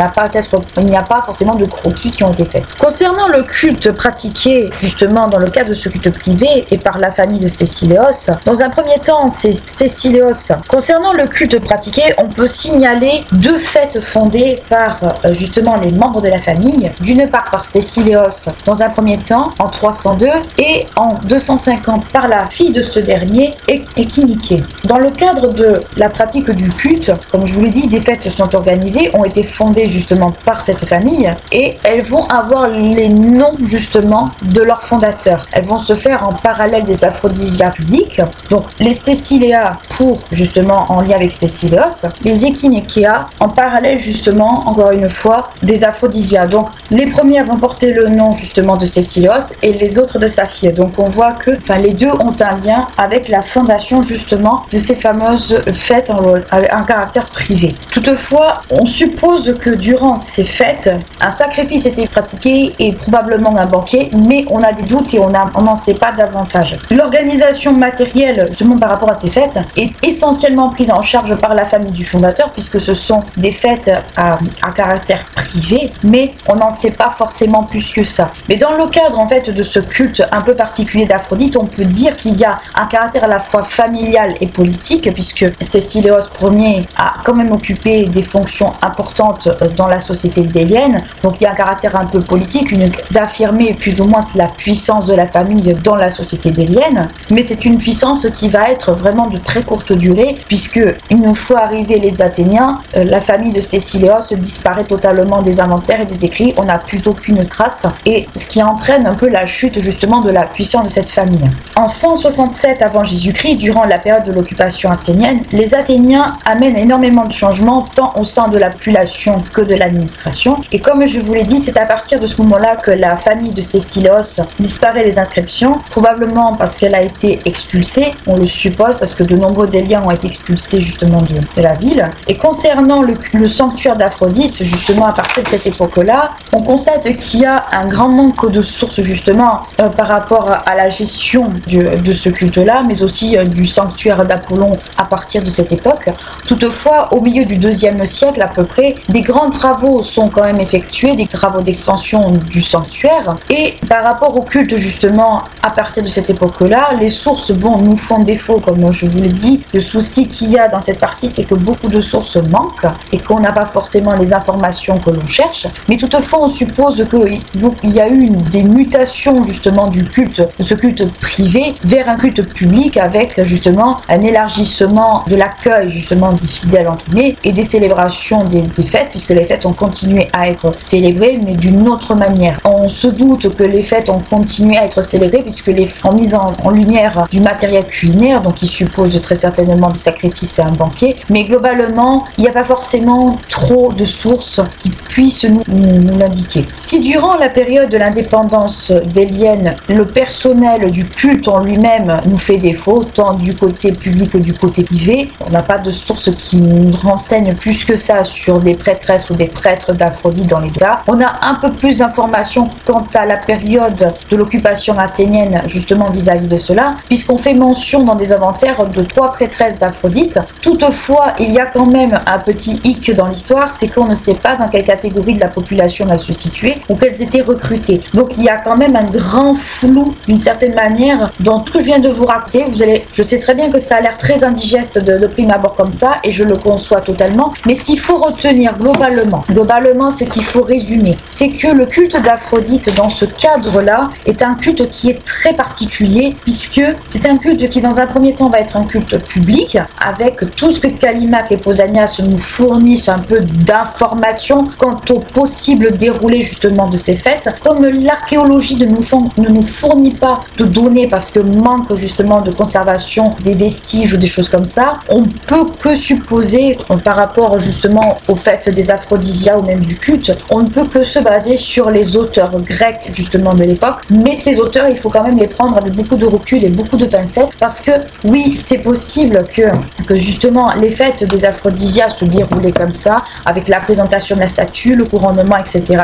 Il n'y a pas forcément de croquis qui ont été faits. Concernant le culte pratiqué justement dans le cadre de ce culte privé et par la famille de Stésiléos, dans un premier temps c'est Stésiléos. Concernant le culte pratiqué, on peut signaler deux fêtes fondées par justement les membres de la famille, d'une part par Stésiléos dans un premier temps en 302 et en 250 par la fille de ce dernier, Échiniké. Dans le cadre de la pratique du culte, comme je vous l'ai dit, des fêtes sont organisées, ont été fondées justement par cette famille et elles vont avoir les noms justement de leurs fondateurs. Elles vont se faire en parallèle des aphrodisias publics, donc les Stésiléas pour justement en lien avec Stésiléos, les Échinikéas en parallèle justement encore une fois des aphrodisias. Donc les premières vont porter le nom justement de Stésiléos et les autres de sa fille. Donc on voit que les deux ont un lien avec la fondation justement de ces fameuses fêtes un caractère privé. Toutefois, on suppose que durant ces fêtes, un sacrifice était pratiqué et probablement un banquet, mais on a des doutes et on n'en sait pas davantage. L'organisation matérielle justement par rapport à ces fêtes est essentiellement prise en charge par la famille du fondateur, puisque ce sont des fêtes à caractère privé, mais on n'en sait pas forcément plus que ça. Mais dans le cadre en fait de ce culte un peu particulier d'Aphrodite, on peut dire qu'il y a un caractère à la fois familial et politique, puisque Stésiléos Ier a quand même occupé des fonctions importantes dans la société délienne, donc il y a un caractère un peu politique, d'affirmer plus ou moins la puissance de la famille dans la société délienne, mais c'est une puissance qui va être vraiment de très courte durée, puisque une fois arrivés les Athéniens, la famille de Stésiléos disparaît totalement des inventaires et des écrits, on n'a plus aucune trace, et ce qui entraîne un peu la chute justement de la puissance de cette famille. En 167 avant Jésus-Christ, durant la période de l'occupation athénienne, les Athéniens amènent énormément de changements tant au sein de la population que de l'administration, et comme je vous l'ai dit, c'est à partir de ce moment-là que la famille de Stésiléos disparaît des inscriptions, probablement parce qu'elle a été expulsée, on le suppose, parce que de nombreux Déliens ont été expulsés justement de la ville. Et concernant le sanctuaire d'Aphrodite, justement à partir de cette époque-là, on constate qu'il y a un grand manque de sources justement par rapport à la gestion de ce culte-là, mais aussi du sanctuaire d'Apollon à partir de cette époque. Toutefois, au milieu du IIe siècle à peu près, des grands travaux sont quand même effectués, des travaux d'extension du sanctuaire, et par rapport au culte justement à partir de cette époque-là, les sources nous font défaut, comme je vous l'ai dit. Le souci qu'il y a dans cette partie, c'est que beaucoup de sources manquent et qu'on n'a pas forcément les informations que l'on cherche, mais toutefois on suppose qu'il y a eu des mutations justement du culte, de ce culte privé vers un culte public, avec justement un élargissement de l'accueil justement des fidèles entre guillemets et des célébrations des fêtes, puisque les fêtes ont continué à être célébrées mais d'une autre manière. on se doute que les fêtes ont continué à être célébrées puisque les ont mis en lumière du matériel culinaire, donc qui suppose très certainement des sacrifices et un banquet, mais globalement, il n'y a pas forcément trop de sources qui puissent nous l'indiquer. Si durant la période de l'indépendance délienne, le personnel du culte en lui-même nous fait défaut, tant du côté public que du côté privé, on n'a pas de sources qui nous renseignent plus que ça sur des prêtresses ou des prêtres d'Aphrodite dans les cas. On a un peu plus d'informations quant à la période de l'occupation athénienne justement vis-à-vis de cela, puisqu'on fait mention dans des inventaires de 3 prêtresses d'Aphrodite. Toutefois, il y a quand même un petit hic dans l'histoire, c'est qu'on ne sait pas dans quelle catégorie de la population elles se situaient ou qu'elles étaient recrutées. Donc il y a quand même un grand flou d'une certaine manière dans tout ce que je viens de vous raconter. Je sais très bien que ça a l'air très indigeste de prime abord comme ça, et je le conçois totalement, mais ce qu'il faut retenir globalement ce qu'il faut résumer, c'est que le culte d'Aphrodite dans ce cadre-là est un culte qui est très particulier, puisque c'est un culte qui dans un premier temps va être un culte public, avec tout ce que Callimaque et Pausanias nous fournissent un peu d'informations quant au possible déroulé justement de ces fêtes. Comme l'archéologie ne nous fournit pas de données parce que manque justement de conservation des vestiges ou des choses comme ça, on peut que supposer par rapport justement au fait des aphrodisias ou même du culte, on ne peut que se baser sur les auteurs grecs justement de l'époque, mais ces auteurs il faut quand même les prendre avec beaucoup de recul et beaucoup de pincettes, parce que oui, c'est possible que justement les fêtes des aphrodisias se déroulaient comme ça, avec la présentation de la statue, le couronnement, etc.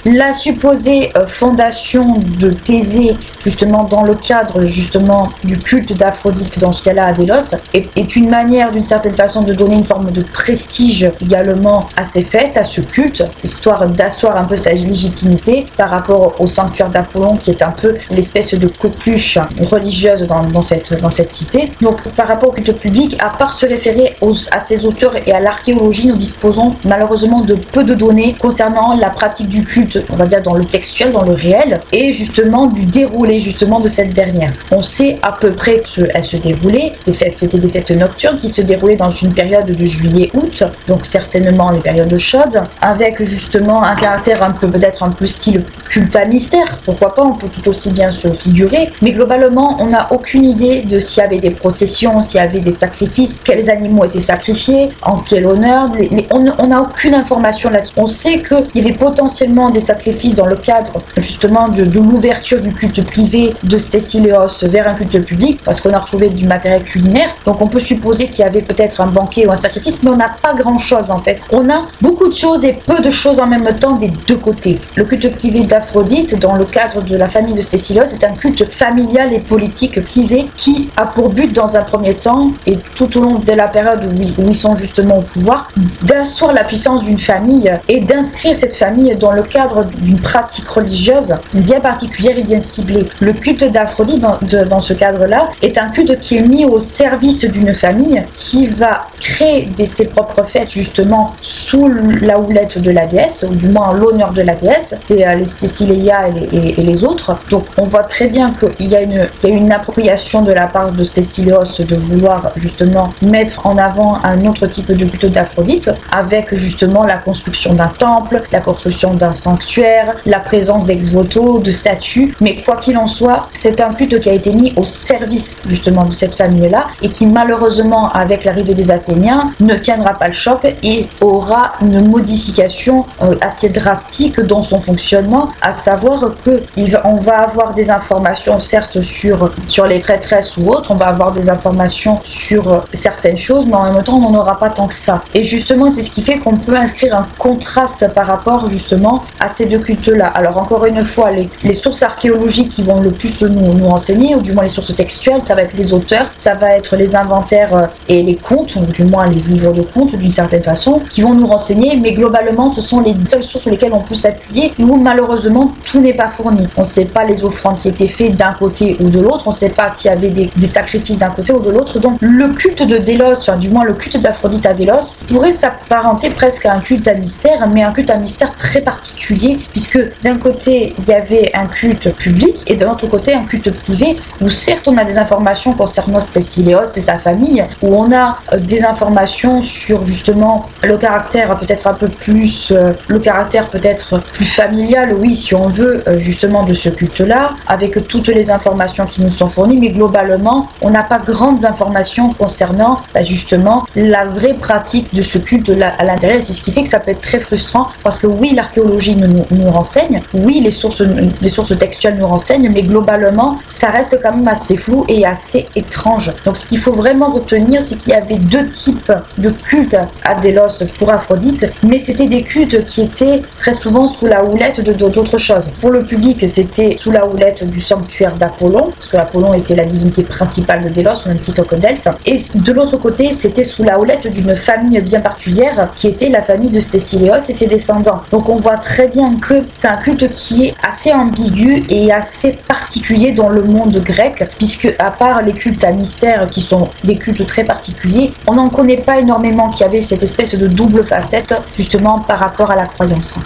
La supposée fondation de Thésée justement dans le cadre justement du culte d'Aphrodite dans ce cas-là à Délos est une manière d'une certaine façon de donner une forme de prestige également à ces fêtes, à ce culte, histoire d'asseoir un peu sa légitimité par rapport au sanctuaire d'Apollon qui est un peu l'espèce de coqueluche religieuse dans cette cité. Donc par rapport au culte public, à part se référer à ces auteurs et à l'archéologie, nous disposons malheureusement de peu de données concernant la pratique du culte, on va dire dans le textuel, dans le réel, et justement du déroulé justement de cette dernière. On sait à peu près qu'elle se déroulait, c'était des fêtes nocturnes qui se déroulaient dans une période de juillet-août, donc certainement les périodes chaudes, avec justement un caractère peut-être un peu style culte à mystère, pourquoi pas, on peut tout aussi bien se figurer, mais globalement on n'a aucune idée de s'il y avait des processions, s'il y avait des sacrifices, quels animaux étaient sacrifiés, en quel honneur, on n'a aucune information là-dessus. On sait qu'il y avait potentiellement des sacrifices dans le cadre justement de l'ouverture du culte privé de Stésiléos vers un culte public, parce qu'on a retrouvé du matériel culinaire, donc on peut supposer qu'il y avait peut-être un banquet ou un sacrifice, mais on n'a pas grand-chose en fait. On a beaucoup de choses et peu de choses en même temps des deux côtés. Le culte privé d'Aphrodite, dans le cadre de la famille de Stésiléos, est un culte familial et politique privé qui a pour but dans un premier temps, et tout au long de la période où ils sont justement au pouvoir, d'asseoir la puissance d'une famille et d'inscrire cette famille dans le cadre d'une pratique religieuse bien particulière et bien ciblée. Le culte d'Aphrodite dans ce cadre-là est un culte qui est mis au service d'une famille qui va créer ses propres fêtes justement sous la houlette de la déesse, ou du moins l'honneur de la déesse, et les Stésiléia et les autres. Donc on voit très bien qu'il y a une appropriation de la part de Stésiléos de vouloir justement mettre en avant un autre type de culte d'Aphrodite, avec justement la construction d'un temple, la construction d'un sanctuaire, la présence d'ex-voto, de statues, mais quoi qu'il en soit, c'est un culte qui a été mis au service justement de cette famille-là, et qui malheureusement avec l'arrivée des Athéniens ne tiendra pas le choc et aura une modification assez drastique dans son fonctionnement, à savoir qu'on va avoir des informations certes sur les prêtresses ou autres, on va avoir des informations sur certaines choses, mais en même temps on n'en aura pas tant que ça. Et justement c'est ce qui fait qu'on peut inscrire un contraste par rapport justement à ces deux cultes-là. Alors encore une fois, les sources archéologiques qui vont le plus nous renseigner, ou du moins les sources textuelles, ça va être les auteurs, ça va être les inventaires et les contes, ou du moins les livres de contes d'une certaine façon, qui vont nous renseigner, mais globalement ce sont les seules sources sur lesquelles on peut s'appuyer, où malheureusement tout n'est pas fourni. On ne sait pas les offrandes qui étaient faites d'un côté ou de l'autre, on ne sait pas s'il y avait des sacrifices d'un côté ou de l'autre, donc le culte de Délos, enfin du moins le culte d'Aphrodite à Délos, pourrait s'apparenter presque à un culte à mystère, mais un culte à mystère très particulier, puisque d'un côté il y avait un culte public et de l'autre côté un culte privé, où certes on a des informations concernant Stésiléos et sa famille, où on a des informations sur justement le caractère peut-être un peu plus, le caractère peut-être plus familial symbole, oui, si on veut, justement de ce culte-là, avec toutes les informations qui nous sont fournies, mais globalement, on n'a pas grandes informations concernant justement la vraie pratique de ce culte-là à l'intérieur. C'est ce qui fait que ça peut être très frustrant, parce que oui, l'archéologie nous renseigne, oui, les sources textuelles nous renseignent, mais globalement, ça reste quand même assez flou et assez étrange. Donc ce qu'il faut vraiment retenir, c'est qu'il y avait deux types de cultes à Délos pour Aphrodite, mais c'était des cultes qui étaient très souvent sous la houlette d'autres choses. Pour le public, c'était sous la houlette du sanctuaire d'Apollon, parce que Apollon était la divinité principale de Délos, au même titre que Delphes, et de l'autre côté, c'était sous la houlette d'une famille bien particulière, qui était la famille de Stésiléos et ses descendants. Donc on voit très bien que c'est un culte qui est assez ambigu et assez particulier dans le monde grec, puisque à part les cultes à mystère qui sont des cultes très particuliers, on n'en connaît pas énormément qui avait cette espèce de double facette justement par rapport à la croyance.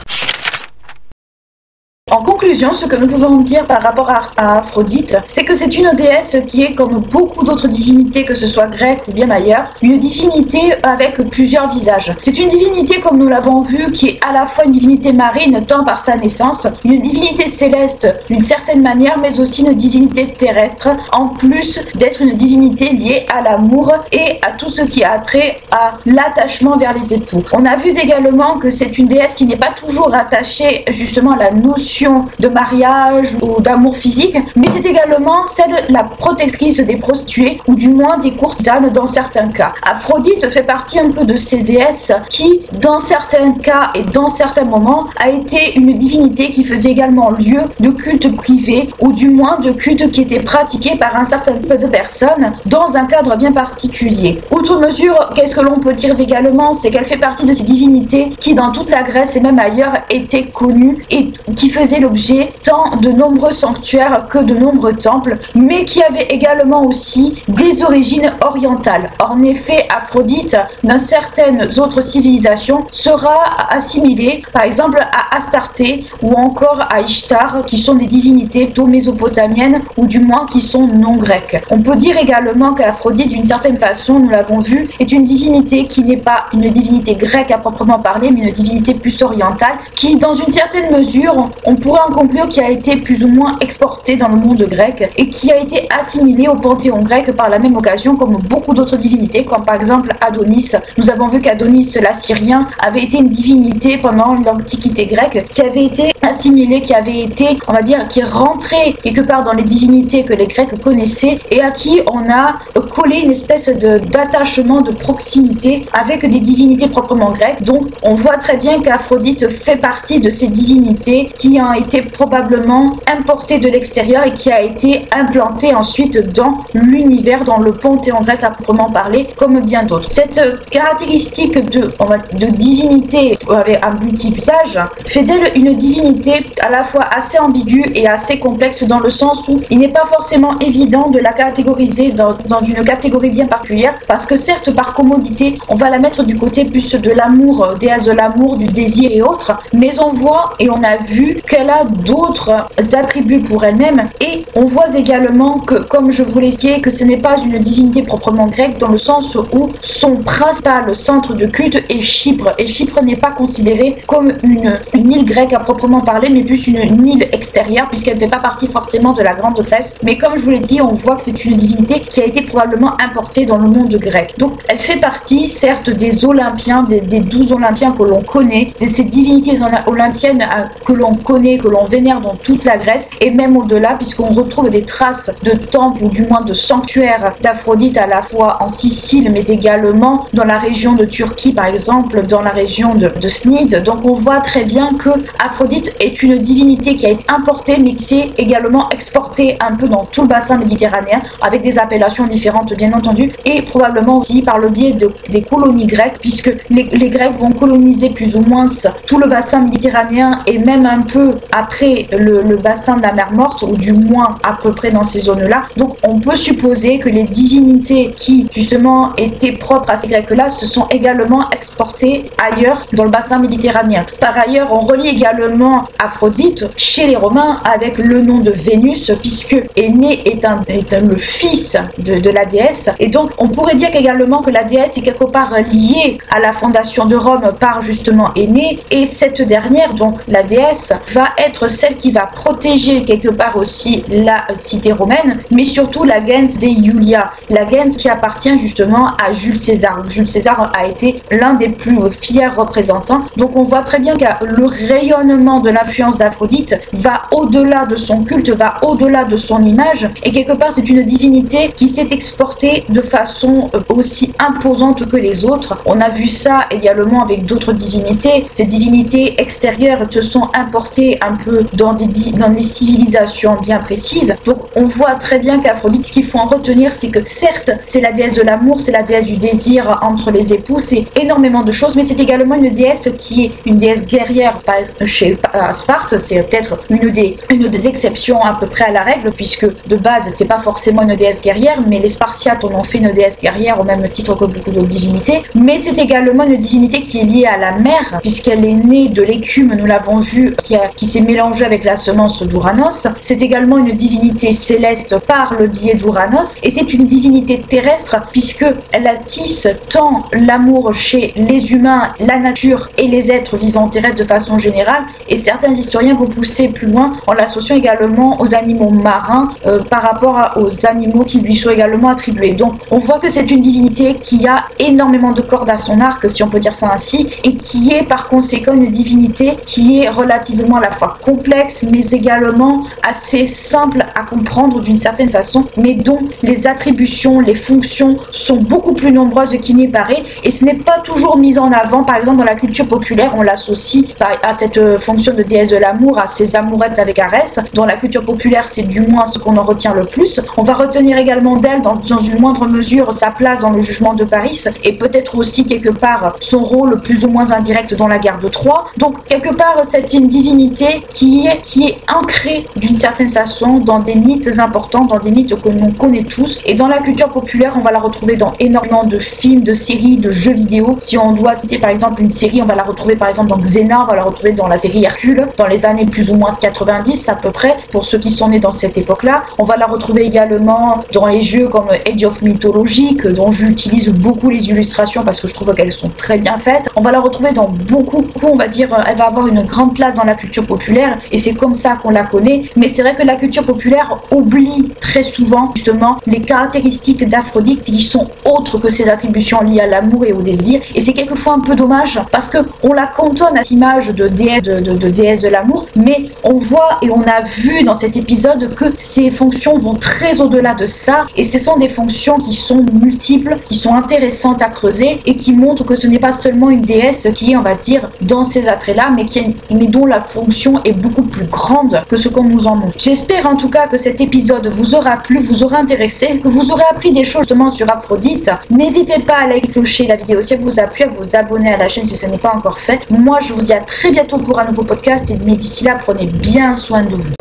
En conclusion, ce que nous pouvons dire par rapport à Aphrodite, c'est que c'est une déesse qui est, comme beaucoup d'autres divinités, que ce soit grecques ou bien ailleurs, une divinité avec plusieurs visages. C'est une divinité, comme nous l'avons vu, qui est à la fois une divinité marine, tant par sa naissance, une divinité céleste d'une certaine manière, mais aussi une divinité terrestre, en plus d'être une divinité liée à l'amour et à tout ce qui a trait à l'attachement vers les époux. On a vu également que c'est une déesse qui n'est pas toujours attachée justement à la notion de mariage ou d'amour physique, mais c'est également la protectrice des prostituées ou du moins des courtisanes dans certains cas. Aphrodite fait partie un peu de ces déesses qui, dans certains cas et dans certains moments, a été une divinité qui faisait également lieu de culte privé ou du moins de culte qui était pratiqué par un certain type de personnes dans un cadre bien particulier. Outre mesure, qu'est-ce que l'on peut dire également, c'est qu'elle fait partie de ces divinités qui, dans toute la Grèce et même ailleurs, étaient connues et qui faisaient l'objet tant de nombreux sanctuaires que de nombreux temples, mais qui avaient également aussi des origines orientales. En effet, Aphrodite, dans certaines autres civilisations, sera assimilée par exemple à Astarté ou encore à Ishtar, qui sont des divinités plutôt mésopotamiennes ou du moins qui sont non grecques. On peut dire également qu'Aphrodite, d'une certaine façon, nous l'avons vu, est une divinité qui n'est pas une divinité grecque à proprement parler, mais une divinité plus orientale, qui dans une certaine mesure, on pourrait en conclure qui a été plus ou moins exporté dans le monde grec et qui a été assimilé au panthéon grec par la même occasion comme beaucoup d'autres divinités, comme par exemple Adonis. Nous avons vu qu'Adonis l'Assyrien avait été une divinité pendant l'Antiquité grecque qui avait été assimilée, qui avait été, on va dire, qui est rentrée quelque part dans les divinités que les Grecs connaissaient et à qui on a collé une espèce d'attachement, de proximité avec des divinités proprement grecques. Donc on voit très bien qu'Aphrodite fait partie de ces divinités qui ont été probablement importées de l'extérieur et qui a été implantée ensuite dans l'univers, dans le panthéon grec à proprement parler, comme bien d'autres. Cette caractéristique de divinité avec un multi-visage fait d'elle une divinité à la fois assez ambiguë et assez complexe dans le sens où il n'est pas forcément évident de la catégoriser dans une catégorie bien particulière, parce que certes par commodité on va la mettre du côté plus de l'amour, déesse de l'amour, du désir et autres, mais on voit et on a vu qu'elle a d'autres attributs pour elle-même et on voit également que, comme je vous l'ai expliqué, que ce n'est pas une divinité proprement grecque dans le sens où son principal centre de culte est Chypre, et Chypre n'est pas considérée comme une île grecque à proprement parler, mais plus une île extérieure puisqu'elle ne fait pas partie forcément de la Grande Grèce, mais comme je vous l'ai dit, on voit que c'est une divinité qui a été probablement importée dans le monde grec. Donc elle fait partie certes des Olympiens, des 12 Olympiens que l'on connaît, de ces divinités olympiennes que l'on connaît, que l'on vénère dans toute la Grèce et même au-delà, puisqu'on retrouve des traces de temples ou du moins de sanctuaires d'Aphrodite à la fois en Sicile mais également dans la région de Turquie par exemple, dans la région de Snide. Donc on voit très bien que Aphrodite est une divinité qui a été importée mais qui s'est également exportée un peu dans tout le bassin méditerranéen avec des appellations différentes bien entendu, et probablement aussi par le biais des colonies grecques, puisque les Grecs vont coloniser plus ou moins tout le bassin méditerranéen et même un peu après le bassin de la mer Morte, ou du moins à peu près dans ces zones-là. Donc on peut supposer que les divinités qui justement étaient propres à ces Grecs-là se sont également exportées ailleurs dans le bassin méditerranéen. Par ailleurs, on relie également Aphrodite chez les Romains avec le nom de Vénus, puisque Énée est le fils de la déesse. Et donc on pourrait dire également que la déesse est quelque part liée à la fondation de Rome par justement Énée, et cette dernière, donc la déesse, va être celle qui va protéger quelque part aussi la cité romaine, mais surtout la gens des Iulia, la gens qui appartient justement à Jules César. Jules César a été l'un des plus fiers représentants. Donc on voit très bien que le rayonnement de l'influence d'Aphrodite va au-delà de son culte, va au-delà de son image, et quelque part c'est une divinité qui s'est exportée de façon aussi imposante que les autres. On a vu ça également avec d'autres divinités. Ces divinités extérieures se sont importées un peu dans des civilisations bien précises. Donc on voit très bien qu'Aphrodite, ce qu'il faut en retenir, c'est que certes c'est la déesse de l'amour, c'est la déesse du désir entre les époux, c'est énormément de choses, mais c'est également une déesse qui est une déesse guerrière. Chez Sparte, c'est peut-être une des exceptions à peu près à la règle, puisque de base c'est pas forcément une déesse guerrière, mais les Spartiates en ont fait une déesse guerrière au même titre que beaucoup d'autres divinités. Mais c'est également une divinité qui est liée à la mer, puisqu'elle est née de l'écume, nous l'avons vu, qui s'est mélangée avec la semence d'Ouranos. C'est également une divinité céleste par le biais d'Ouranos, et c'est une divinité terrestre puisque elle attisse tant l'amour chez les humains, la nature et les êtres vivants terrestres de façon générale, et certains historiens vont pousser plus loin en l'associant également aux animaux marins par rapport aux animaux qui lui sont également attribués. Donc on voit que c'est une divinité qui a énormément de cordes à son arc, si on peut dire ça ainsi, et qui est par conséquent une divinité qui est relativement à la fois complexe mais également assez simple à comprendre d'une certaine façon, mais dont les attributions, les fonctions sont beaucoup plus nombreuses qu'il n'y paraît, et ce n'est pas toujours mis en avant. Par exemple dans la culture populaire on l'associe à cette fonction de déesse de l'amour, à ses amourettes avec Arès. Dans la culture populaire c'est du moins ce qu'on en retient le plus. On va retenir également d'elle dans une moindre mesure sa place dans le jugement de Paris, et peut-être aussi quelque part son rôle plus ou moins indirect dans la guerre de Troie. Donc quelque part c'est une divinité qui est ancrée d'une certaine façon dans des mythes importants, dans des mythes que l'on connaît tous, et dans la culture populaire on va la retrouver dans énormément de films, de séries, de jeux vidéo. Si on doit citer par exemple une série, on va la retrouver par exemple dans Xena, on va la retrouver dans la série Hercule, dans les années plus ou moins 90 à peu près, pour ceux qui sont nés dans cette époque-là. On va la retrouver également dans les jeux comme Age of Mythology, dont j'utilise beaucoup les illustrations parce que je trouve qu'elles sont très bien faites. On va la retrouver dans beaucoup, on va dire, elle va avoir une grande place dans la culture populaire, et c'est comme ça qu'on la connaît. Mais c'est vrai que la culture populaire oublie très souvent justement les caractéristiques d'Aphrodite qui sont autres que ses attributions liées à l'amour et au désir, et c'est quelquefois un peu dommage parce que on la cantonne à cette image de déesse de l'amour, mais on voit et on a vu dans cet épisode que ses fonctions vont très au-delà de ça, et ce sont des fonctions qui sont multiples, qui sont intéressantes à creuser, et qui montrent que ce n'est pas seulement une déesse qui est, on va dire, dans ces attraits-là, mais dont la fonction est beaucoup plus grande que ce qu'on nous en montre. J'espère en tout cas que cet épisode vous aura plu, vous aura intéressé, que vous aurez appris des choses justement sur Aphrodite. N'hésitez pas à liker, clocher la vidéo si elle vous a plu, à vous abonner à la chaîne si ce n'est pas encore fait. Moi je vous dis à très bientôt pour un nouveau podcast, mais d'ici là prenez bien soin de vous.